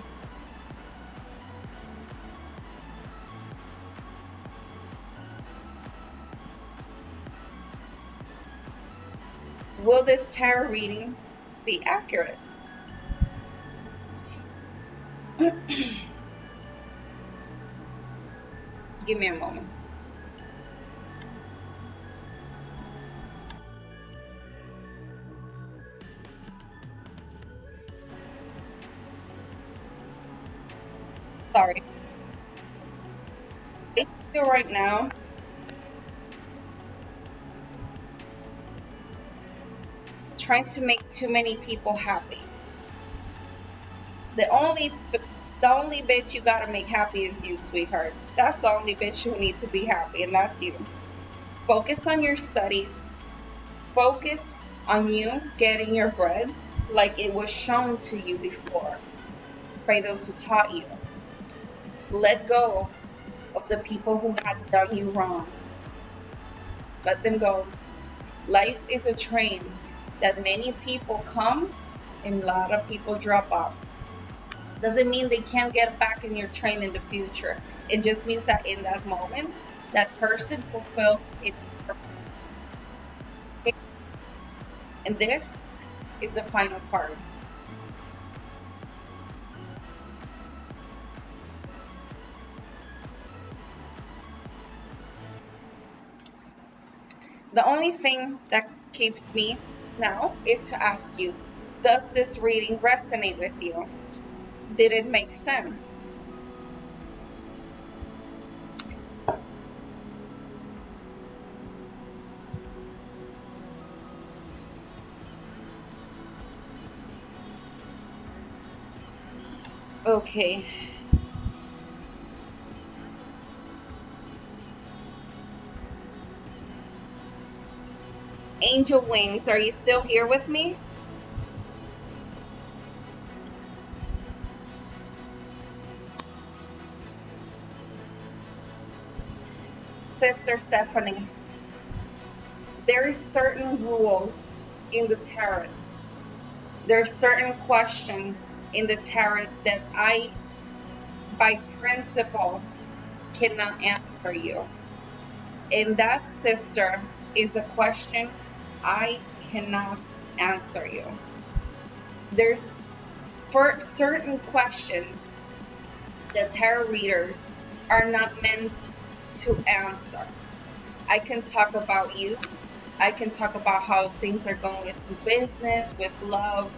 Speaker 1: Will this tarot reading be accurate? Give me a moment. Sorry. I feel right now trying to make too many people happy. The only the only bitch you gotta make happy is you, sweetheart. That's the only bitch who needs to be happy, and that's you. Focus on your studies. Focus on you getting your bread like it was shown to you before by those who taught you. Let go of the people who had done you wrong. Let them go. Life is a train that many people come and a lot of people drop off. Doesn't mean they can't get back in your train in the future. It just means that in that moment, that person fulfilled its purpose. And this is the final card. The only thing that keeps me now is to ask you, does this reading resonate with you? Did it make sense? Okay. Angel Wings, are you still here with me? Sister Stephanie, there is certain rules in the tarot. There are certain questions in the tarot that I, by principle, cannot answer you. And that, sister, is a question I cannot answer you. There's, for certain questions, the tarot readers are not meant to answer. I can talk about you. I can talk about how things are going with business, with love,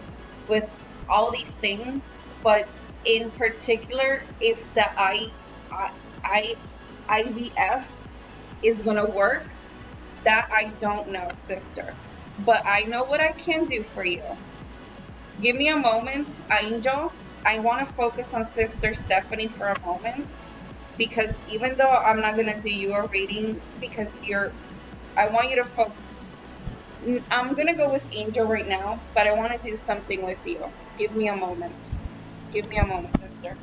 Speaker 1: with all these things. But in particular, if the I IVF is gonna work, that I don't know, sister. But I know what I can do for you. Give me a moment, Angel. I want to focus on Sister Stephanie for a moment because even though I'm not gonna do you a reading because I want you to focus. I'm gonna go with Angel right now, but I want to do something with you. Give me a moment. Give me a moment, sister.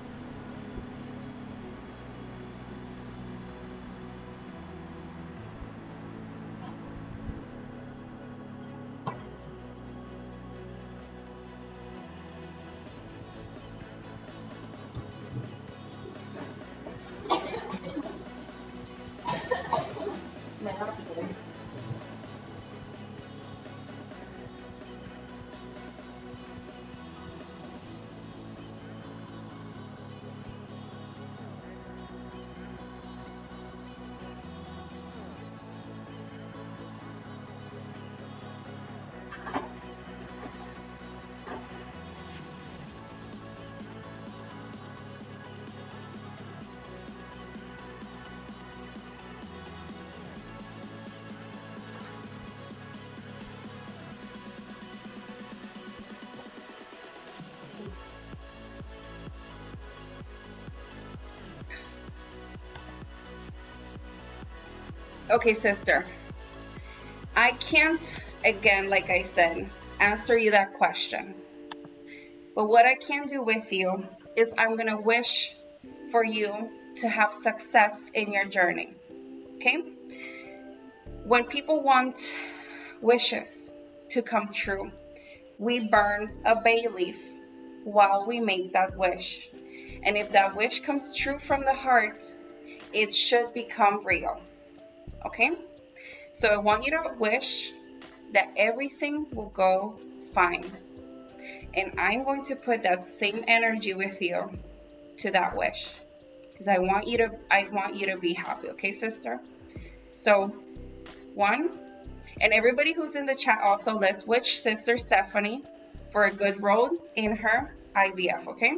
Speaker 1: Okay, sister. I can't, again, like I said, answer you that question. But what I can do with you is I'm going to wish for you to have success in your journey. Okay? When people want wishes to come true, we burn a bay leaf while we make that wish. And if that wish comes true from the heart, it should become real. Okay? So I want you to wish that everything will go fine. And I'm going to put that same energy with you to that wish. Because I want you to be happy, okay, sister? So 1, and everybody who's in the chat also, let's wish Sister Stephanie for a good road in her IVF, okay?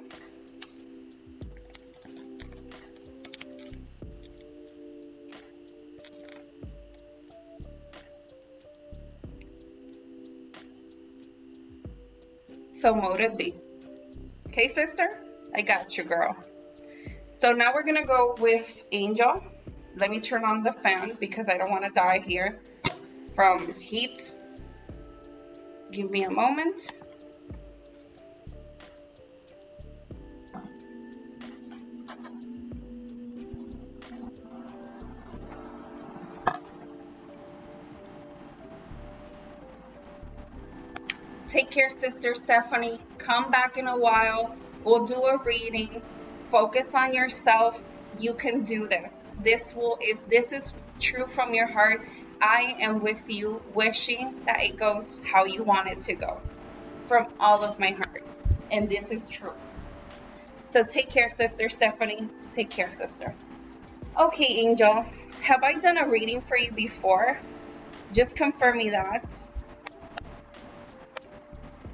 Speaker 1: So motive B. Okay, sister? I got you, girl. So now we're gonna go with Angel. Let me turn on the fan because I don't want to die here from heat. Give me a moment. Take care, Sister Stephanie. Come back in a while. We'll do a reading. Focus on yourself. You can do this. If this is true from your heart, I am with you, wishing that it goes how you want it to go. From all of my heart. And this is true. So take care, Sister Stephanie. Take care, sister. Okay, Angel. Have I done a reading for you before? Just confirm me that.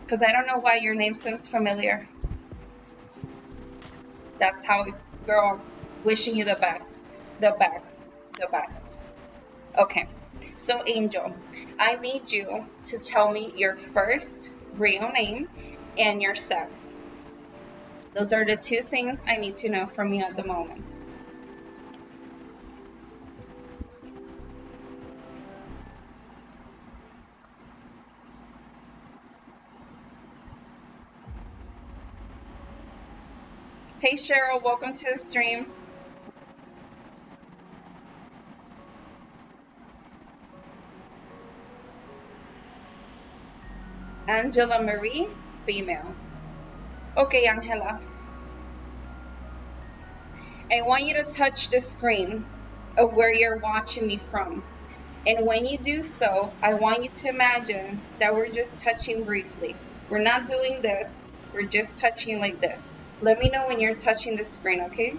Speaker 1: Because I don't know why your name seems familiar. That's how, girl, wishing you the best, the best, the best. Okay, so Angel, I need you to tell me your first real name and your sex. Those are the 2 things I need to know from you at the moment. Hey Cheryl, welcome to the stream. Angela Marie, female. Okay, Angela. I want you to touch the screen of where you're watching me from. And when you do so, I want you to imagine that we're just touching briefly. We're not doing this. We're just touching like this. Let me know when you're touching the screen, okay?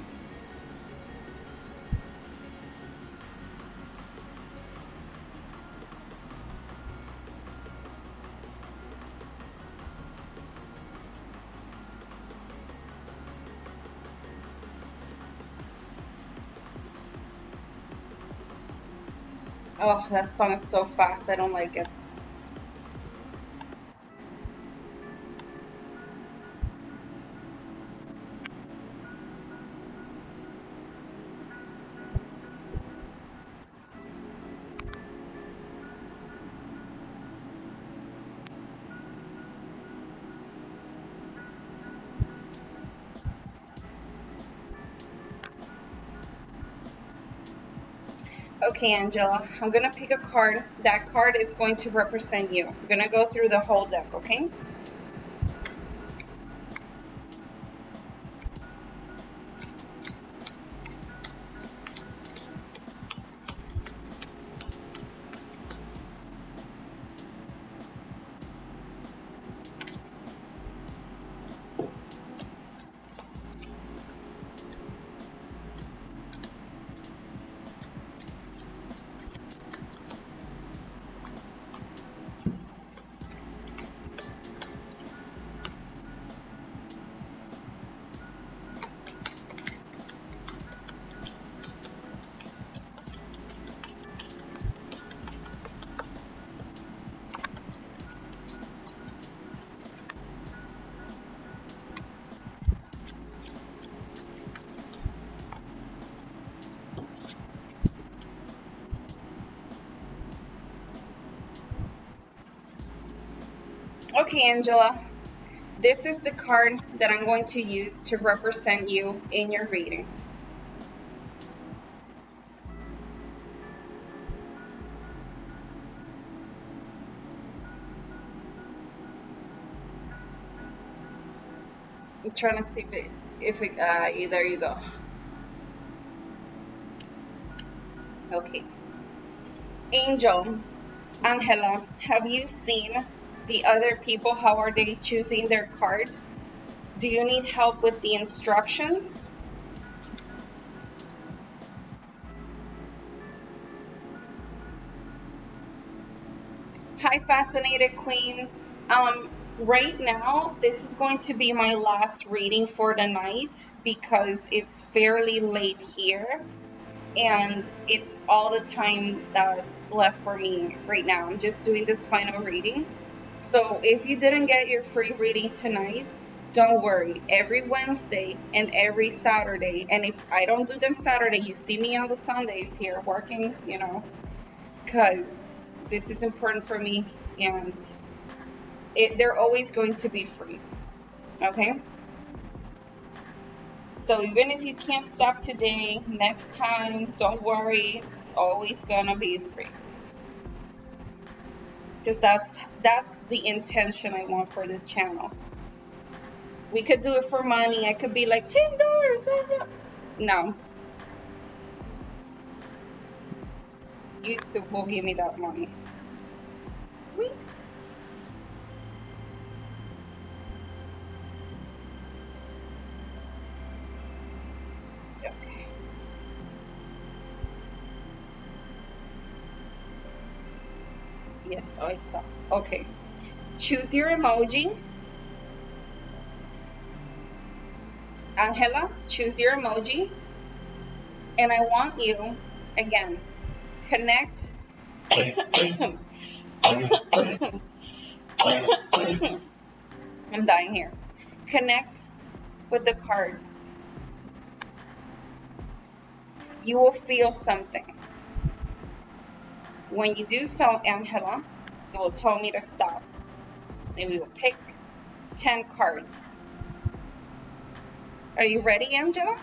Speaker 1: Oh, that song is so fast. I don't like it. Okay, Angela, I'm going to pick a card. That card is going to represent you. I'm going to go through the whole deck, okay? Okay, Angela, this is the card that I'm going to use to represent you in your reading. I'm trying to see there you go. Okay. Angel, Angela, have you seen the other people? How are they choosing their cards? Do you need help with the instructions? Hi, Fascinated Queen. Right now, this is going to be my last reading for the night because it's fairly late here and it's all the time that's left for me right now. I'm just doing this final reading. So if you didn't get your free reading tonight, don't worry. Every Wednesday and every Saturday, and if I don't do them Saturday, you see me on the Sundays here working, because this is important for me and they're always going to be free. Okay? So even if you can't stop today, next time, don't worry, it's always gonna be free. Because that's the intention I want for this channel. We could do it for money. I could be like $10. No, YouTube will give me that money. We okay. Yes, I saw. Okay. Choose your emoji. Angela, choose your emoji. And I want you, again, connect. I'm dying here. Connect with the cards. You will feel something. When you do so, Angela, you will tell me to stop. And we will pick 10 cards. Are you ready, Angela?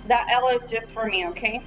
Speaker 1: That L is just for me, okay?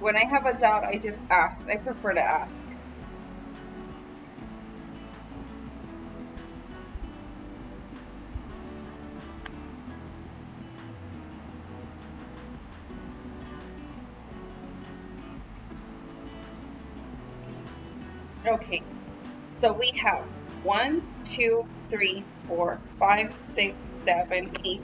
Speaker 1: When I have a doubt, I just ask. I prefer to ask. Okay, so we have 1, 2, 3, 4, 5, 6, 7, 8.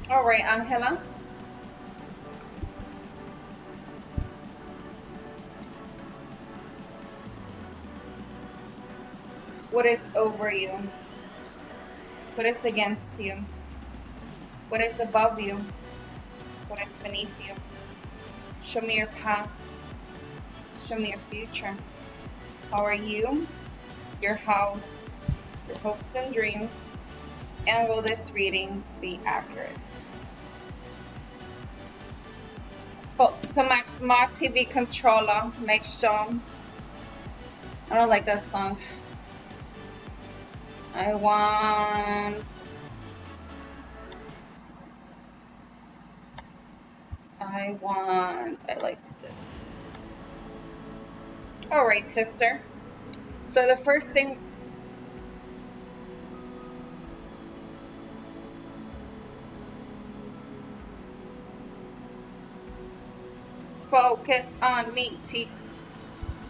Speaker 1: All right, Angela. What is over you? What is against you? What is above you? What is beneath you? Show me your past. Show me your future. How are you? Your house, your hopes and dreams, and will this reading be accurate? Put my smart TV controller, make sure. I don't like that song. I like this. All right, sister. So the first thing, focus on me.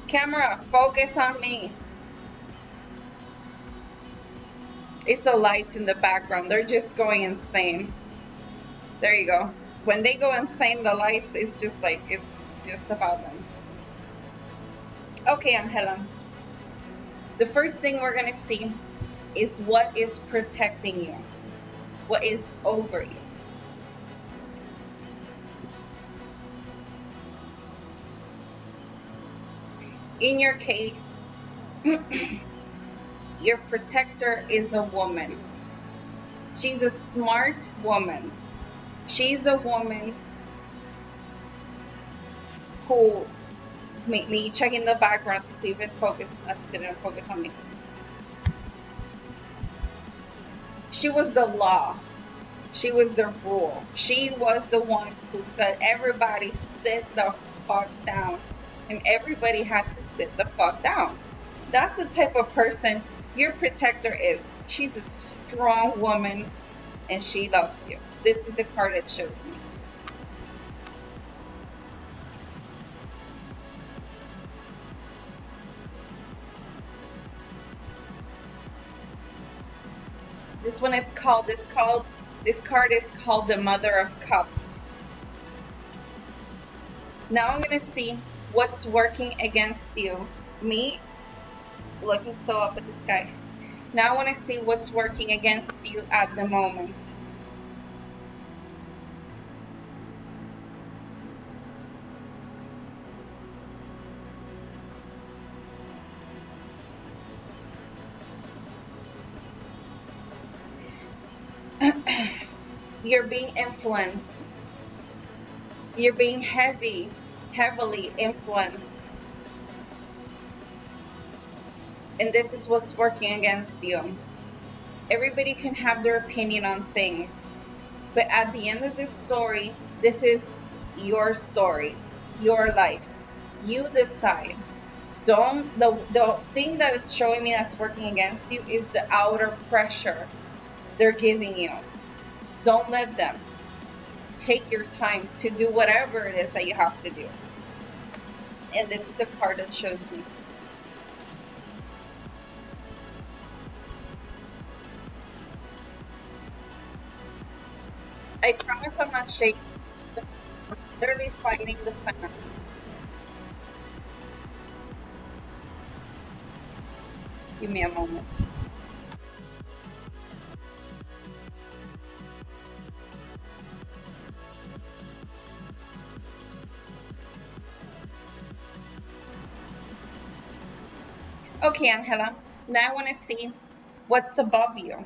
Speaker 1: Camera, focus on me. It's the lights in the background. They're just going insane. There you go. When they go insane, the lights, it's just like, it's just about them. Okay, Angela. The first thing we're going to see is what is protecting you. What is over you. In your case, your protector is a woman. She's a smart woman. She's a woman who, me checking the background to see if it didn't focus on me. She was the law. She was the rule. She was the one who said, everybody sit the fuck down. And everybody had to sit the fuck down. That's the type of person your protector is. She's a strong woman and she loves you. This is the card it shows me. This card is called the Mother of Cups. Now I'm going to see what's working against you. Me looking so up at the sky. Now I want to see what's working against you at the moment. You're being influenced. You're being heavily influenced. And this is what's working against you. Everybody can have their opinion on things, but at the end of the story, this is your story, your life. You decide. Don't the thing that is showing me that's working against you is the outer pressure they're giving you. Don't let them. Take your time to do whatever it is that you have to do. And this is the card that shows me. I promise I'm not shaking. I'm literally fighting the fan. Give me a moment. Okay, Angela. Now I want to see what's above you.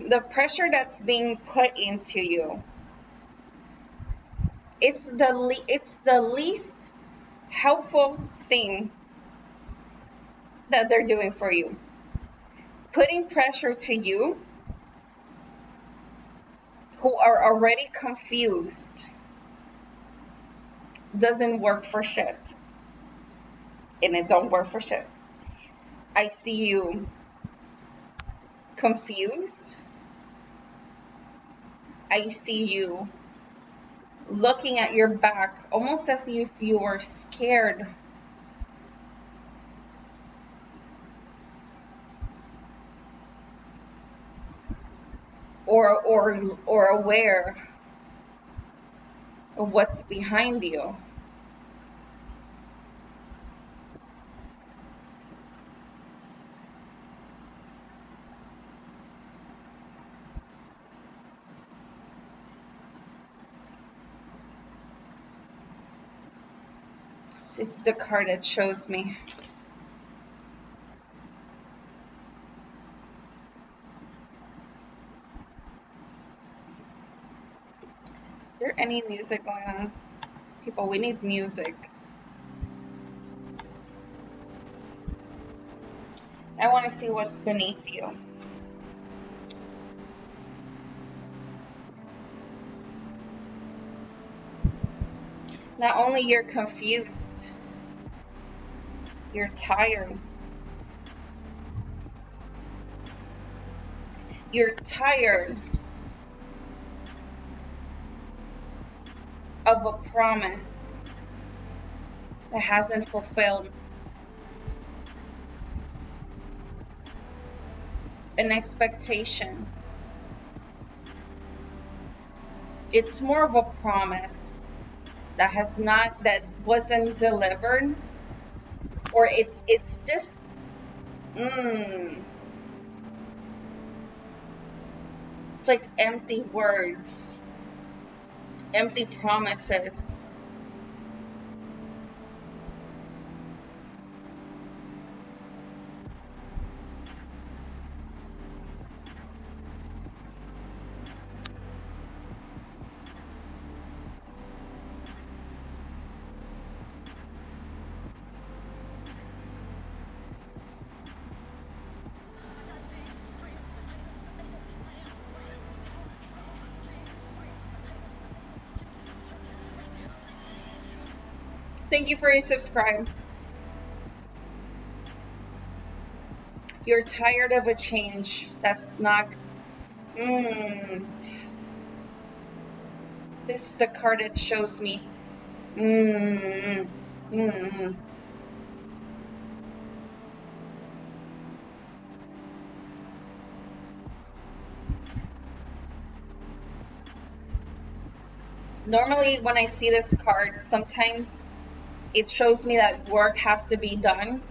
Speaker 1: The pressure that's being put into you. It's the least helpful thing that they're doing for you. Putting pressure to you who are already confused doesn't work for shit. And it don't work for shit. I see you confused. I see you looking at your back almost as if you were scared. Or aware of what's behind you. This is the card that shows me. Is there any music going on? People, we need music. I want to see what's beneath you. Not only you're confused, you're tired. You're tired of a promise that hasn't fulfilled. An expectation. It's more of a promise that wasn't delivered, or it's just it's like empty words, empty promises. Thank you for your subscribe. You're tired of a change that's not. This is the card that shows me. Normally, when I see this card, sometimes it shows me that work has to be done.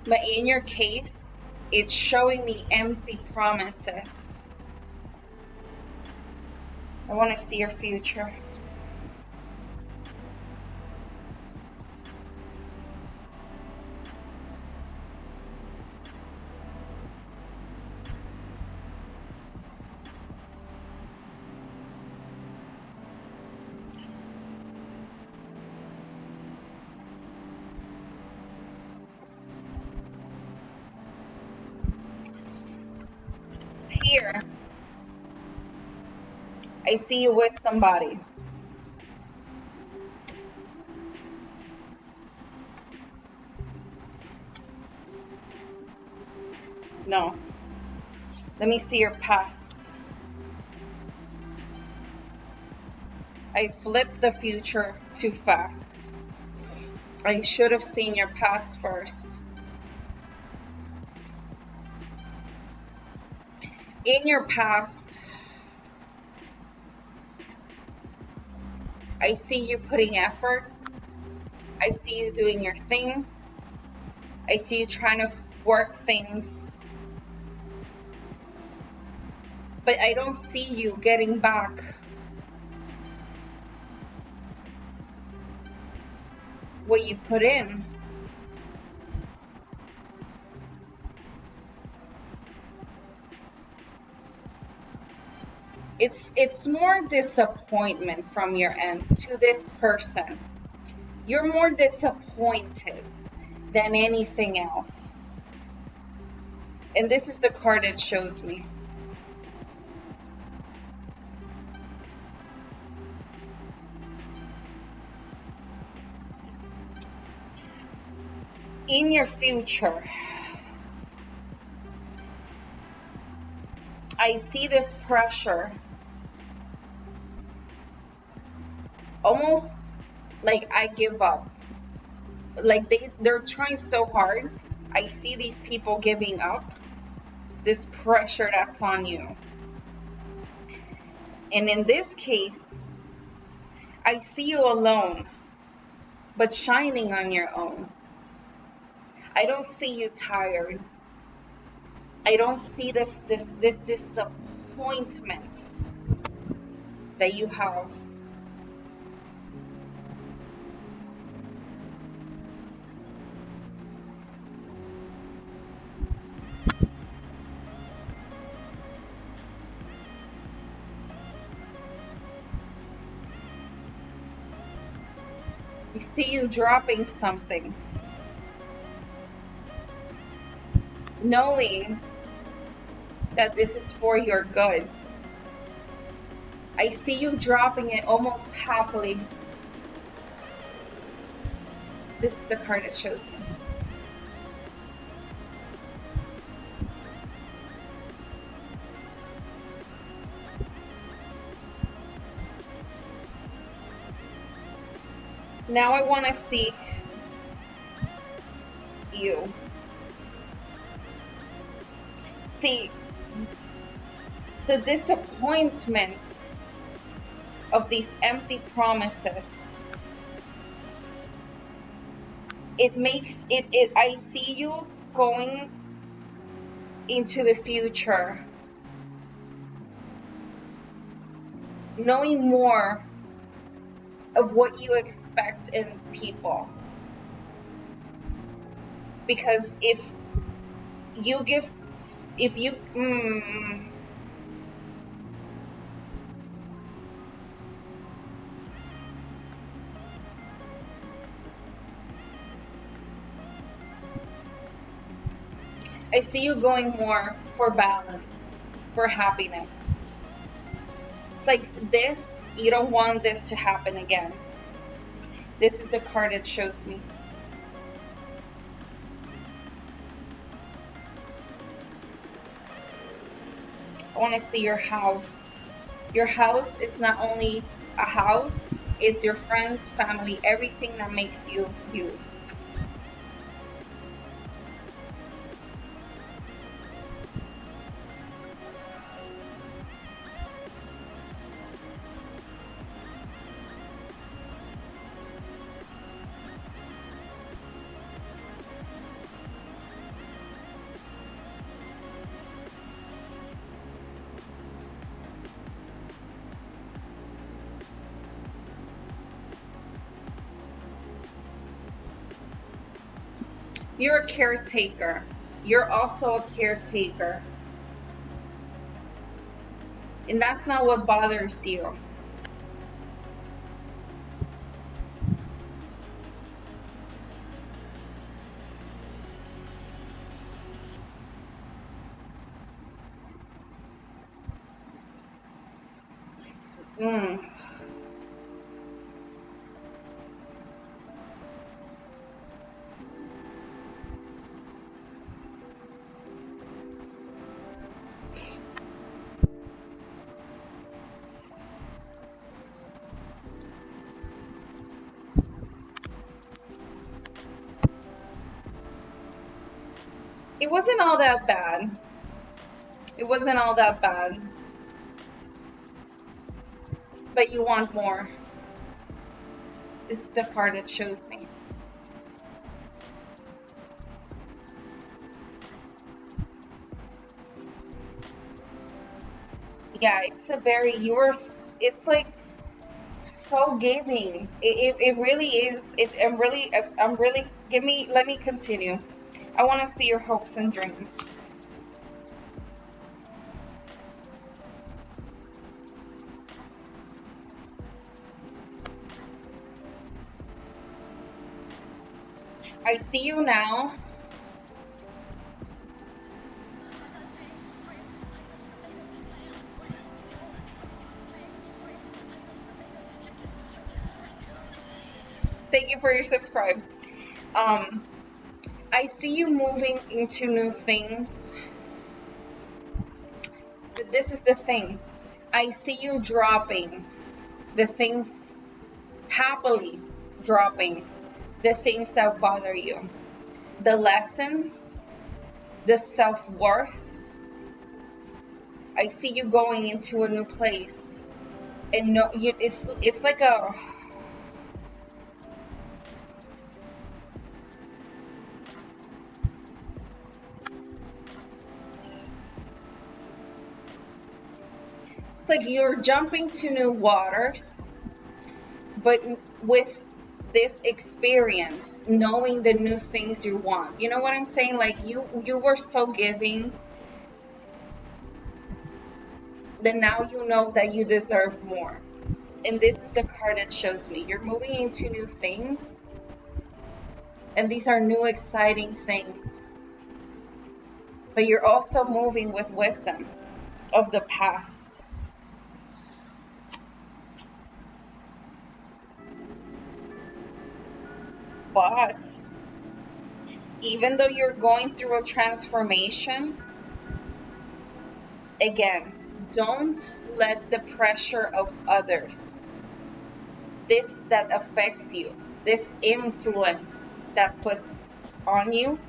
Speaker 1: But in your case, it's showing me empty promises. I want to see your future. Here, I see you with somebody. No. Let me see your past. I flipped the future too fast. I should have seen your past first. In your past, I see you putting effort. I see you doing your thing. I see you trying to work things. But I don't see you getting back what you put in. It's more disappointment from your end to this person. You're more disappointed than anything else. And this is the card it shows me. In your future, I see this pressure, almost like I give up. Like they're trying so hard. I see these people giving up. This pressure that's on you. And in this case, I see you alone, but shining on your own. I don't see you tired. I don't see this disappointment that you have. I see you dropping something, knowing that this is for your good. I see you dropping it almost happily. This is the card it shows me. Now I want to see you. See, the disappointment of these empty promises. It makes it I see you going into the future, knowing more of what you expect in people. Because if you give, if you, I see you going more for balance, for happiness. It's like this, you don't want this to happen again. This is the card it shows me. I want to see your house. Your house is not only a house, it's your friends, family, everything that makes you you. You're a caretaker. You're also a caretaker. And that's not what bothers you. Mm. It wasn't all that bad. It wasn't all that bad. But you want more. This is the card that shows me. Yeah, it's a very, it's like so giving. It really is. I'm really, let me continue. I want to see your hopes and dreams. I see you now. Thank you for your subscribe. Um, I see you moving into new things. But this is the thing. I see you dropping the things, happily dropping the things that bother you, the lessons, the self-worth. I see you going into a new place, and no, it's like a, it's like you're jumping to new waters, but with this experience, knowing the new things you want. You know what I'm saying? Like you were so giving that now you know that you deserve more. And this is the card that shows me you're moving into new things, and these are new exciting things. But you're also moving with wisdom of the past. But even though you're going through a transformation, again, don't let the pressure of others, this that affects you, this influence that puts on you,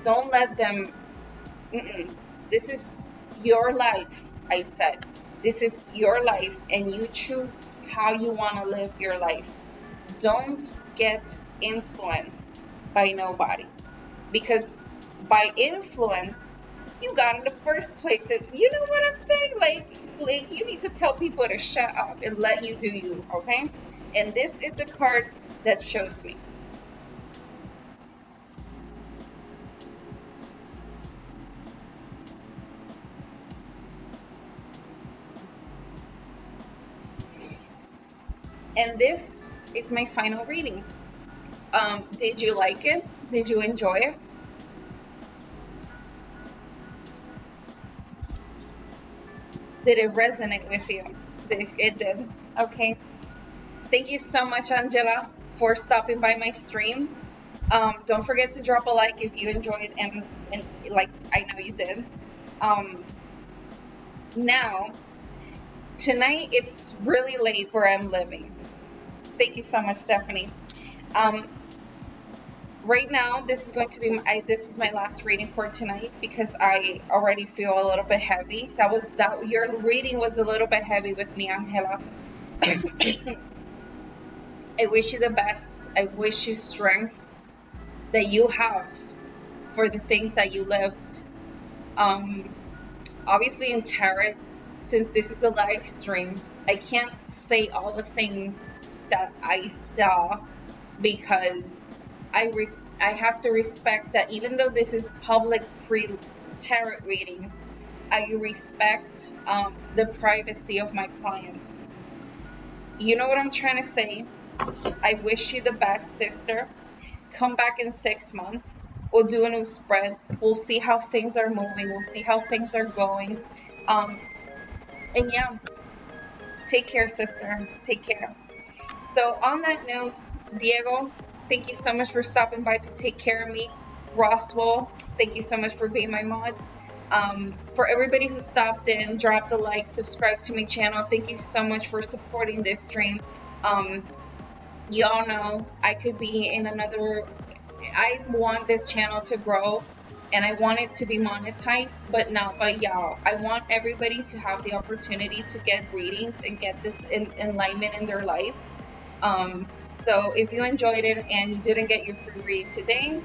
Speaker 1: don't let them. Mm-mm. This is your life, I said. This is your life, and you choose how you want to live your life. Don't get influenced by nobody, because by influence you got in the first place. You know what I'm saying? Like you need to tell people to shut up and let you do you, okay? And this is the card that shows me. And this is my final reading. Did you like it? Did you enjoy it? Did it resonate with you? It did. Okay. Thank you so much, Angela, for stopping by my stream. Don't forget to drop a like if you enjoyed, and like I know you did. Um, Now, tonight it's really late where I'm living. Thank you so much, Stephanie. Um, right now, this is my last reading for tonight because I already feel a little bit heavy. That your reading was a little bit heavy with me, Angela. I wish you the best. I wish you strength that you have for the things that you lived. Um, Obviously in tarot, since this is a live stream, I can't say all the things that I saw because I have to respect that even though this is public free tarot readings, I respect the privacy of my clients. You know what I'm trying to say? I wish you the best, sister. Come back in 6 months. We'll do a new spread. We'll see how things are moving. We'll see how things are going. Um, and yeah, Take care, sister. Take care. So on that note, Diego, thank you so much for stopping by to take care of me. Roswell, thank you so much for being my mod. For everybody who stopped in, dropped a like, subscribe to my channel, thank you so much for supporting this stream. You all know I could be in another, I want this channel to grow and I want it to be monetized, but not by y'all. I want everybody to have the opportunity to get readings and get this enlightenment in their life. So if you enjoyed it and you didn't get your free read today,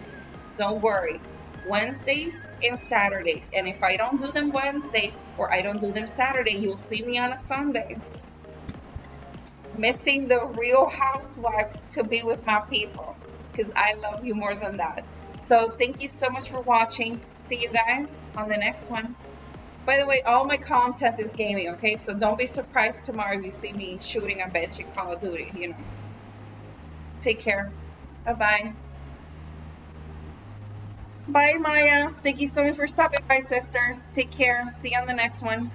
Speaker 1: don't worry. Wednesdays and Saturdays. And if I don't do them Wednesday or I don't do them Saturday, you'll see me on a Sunday. Missing the real housewives to be with my people. Because I love you more than that. So thank you so much for watching. See you guys on the next one. By the way, all my content is gaming, okay? So don't be surprised tomorrow if you see me shooting a bitch in Call of Duty, you know. Take care. Bye-bye. Bye, Maya. Thank you so much for stopping by, sister. Take care. See you on the next one.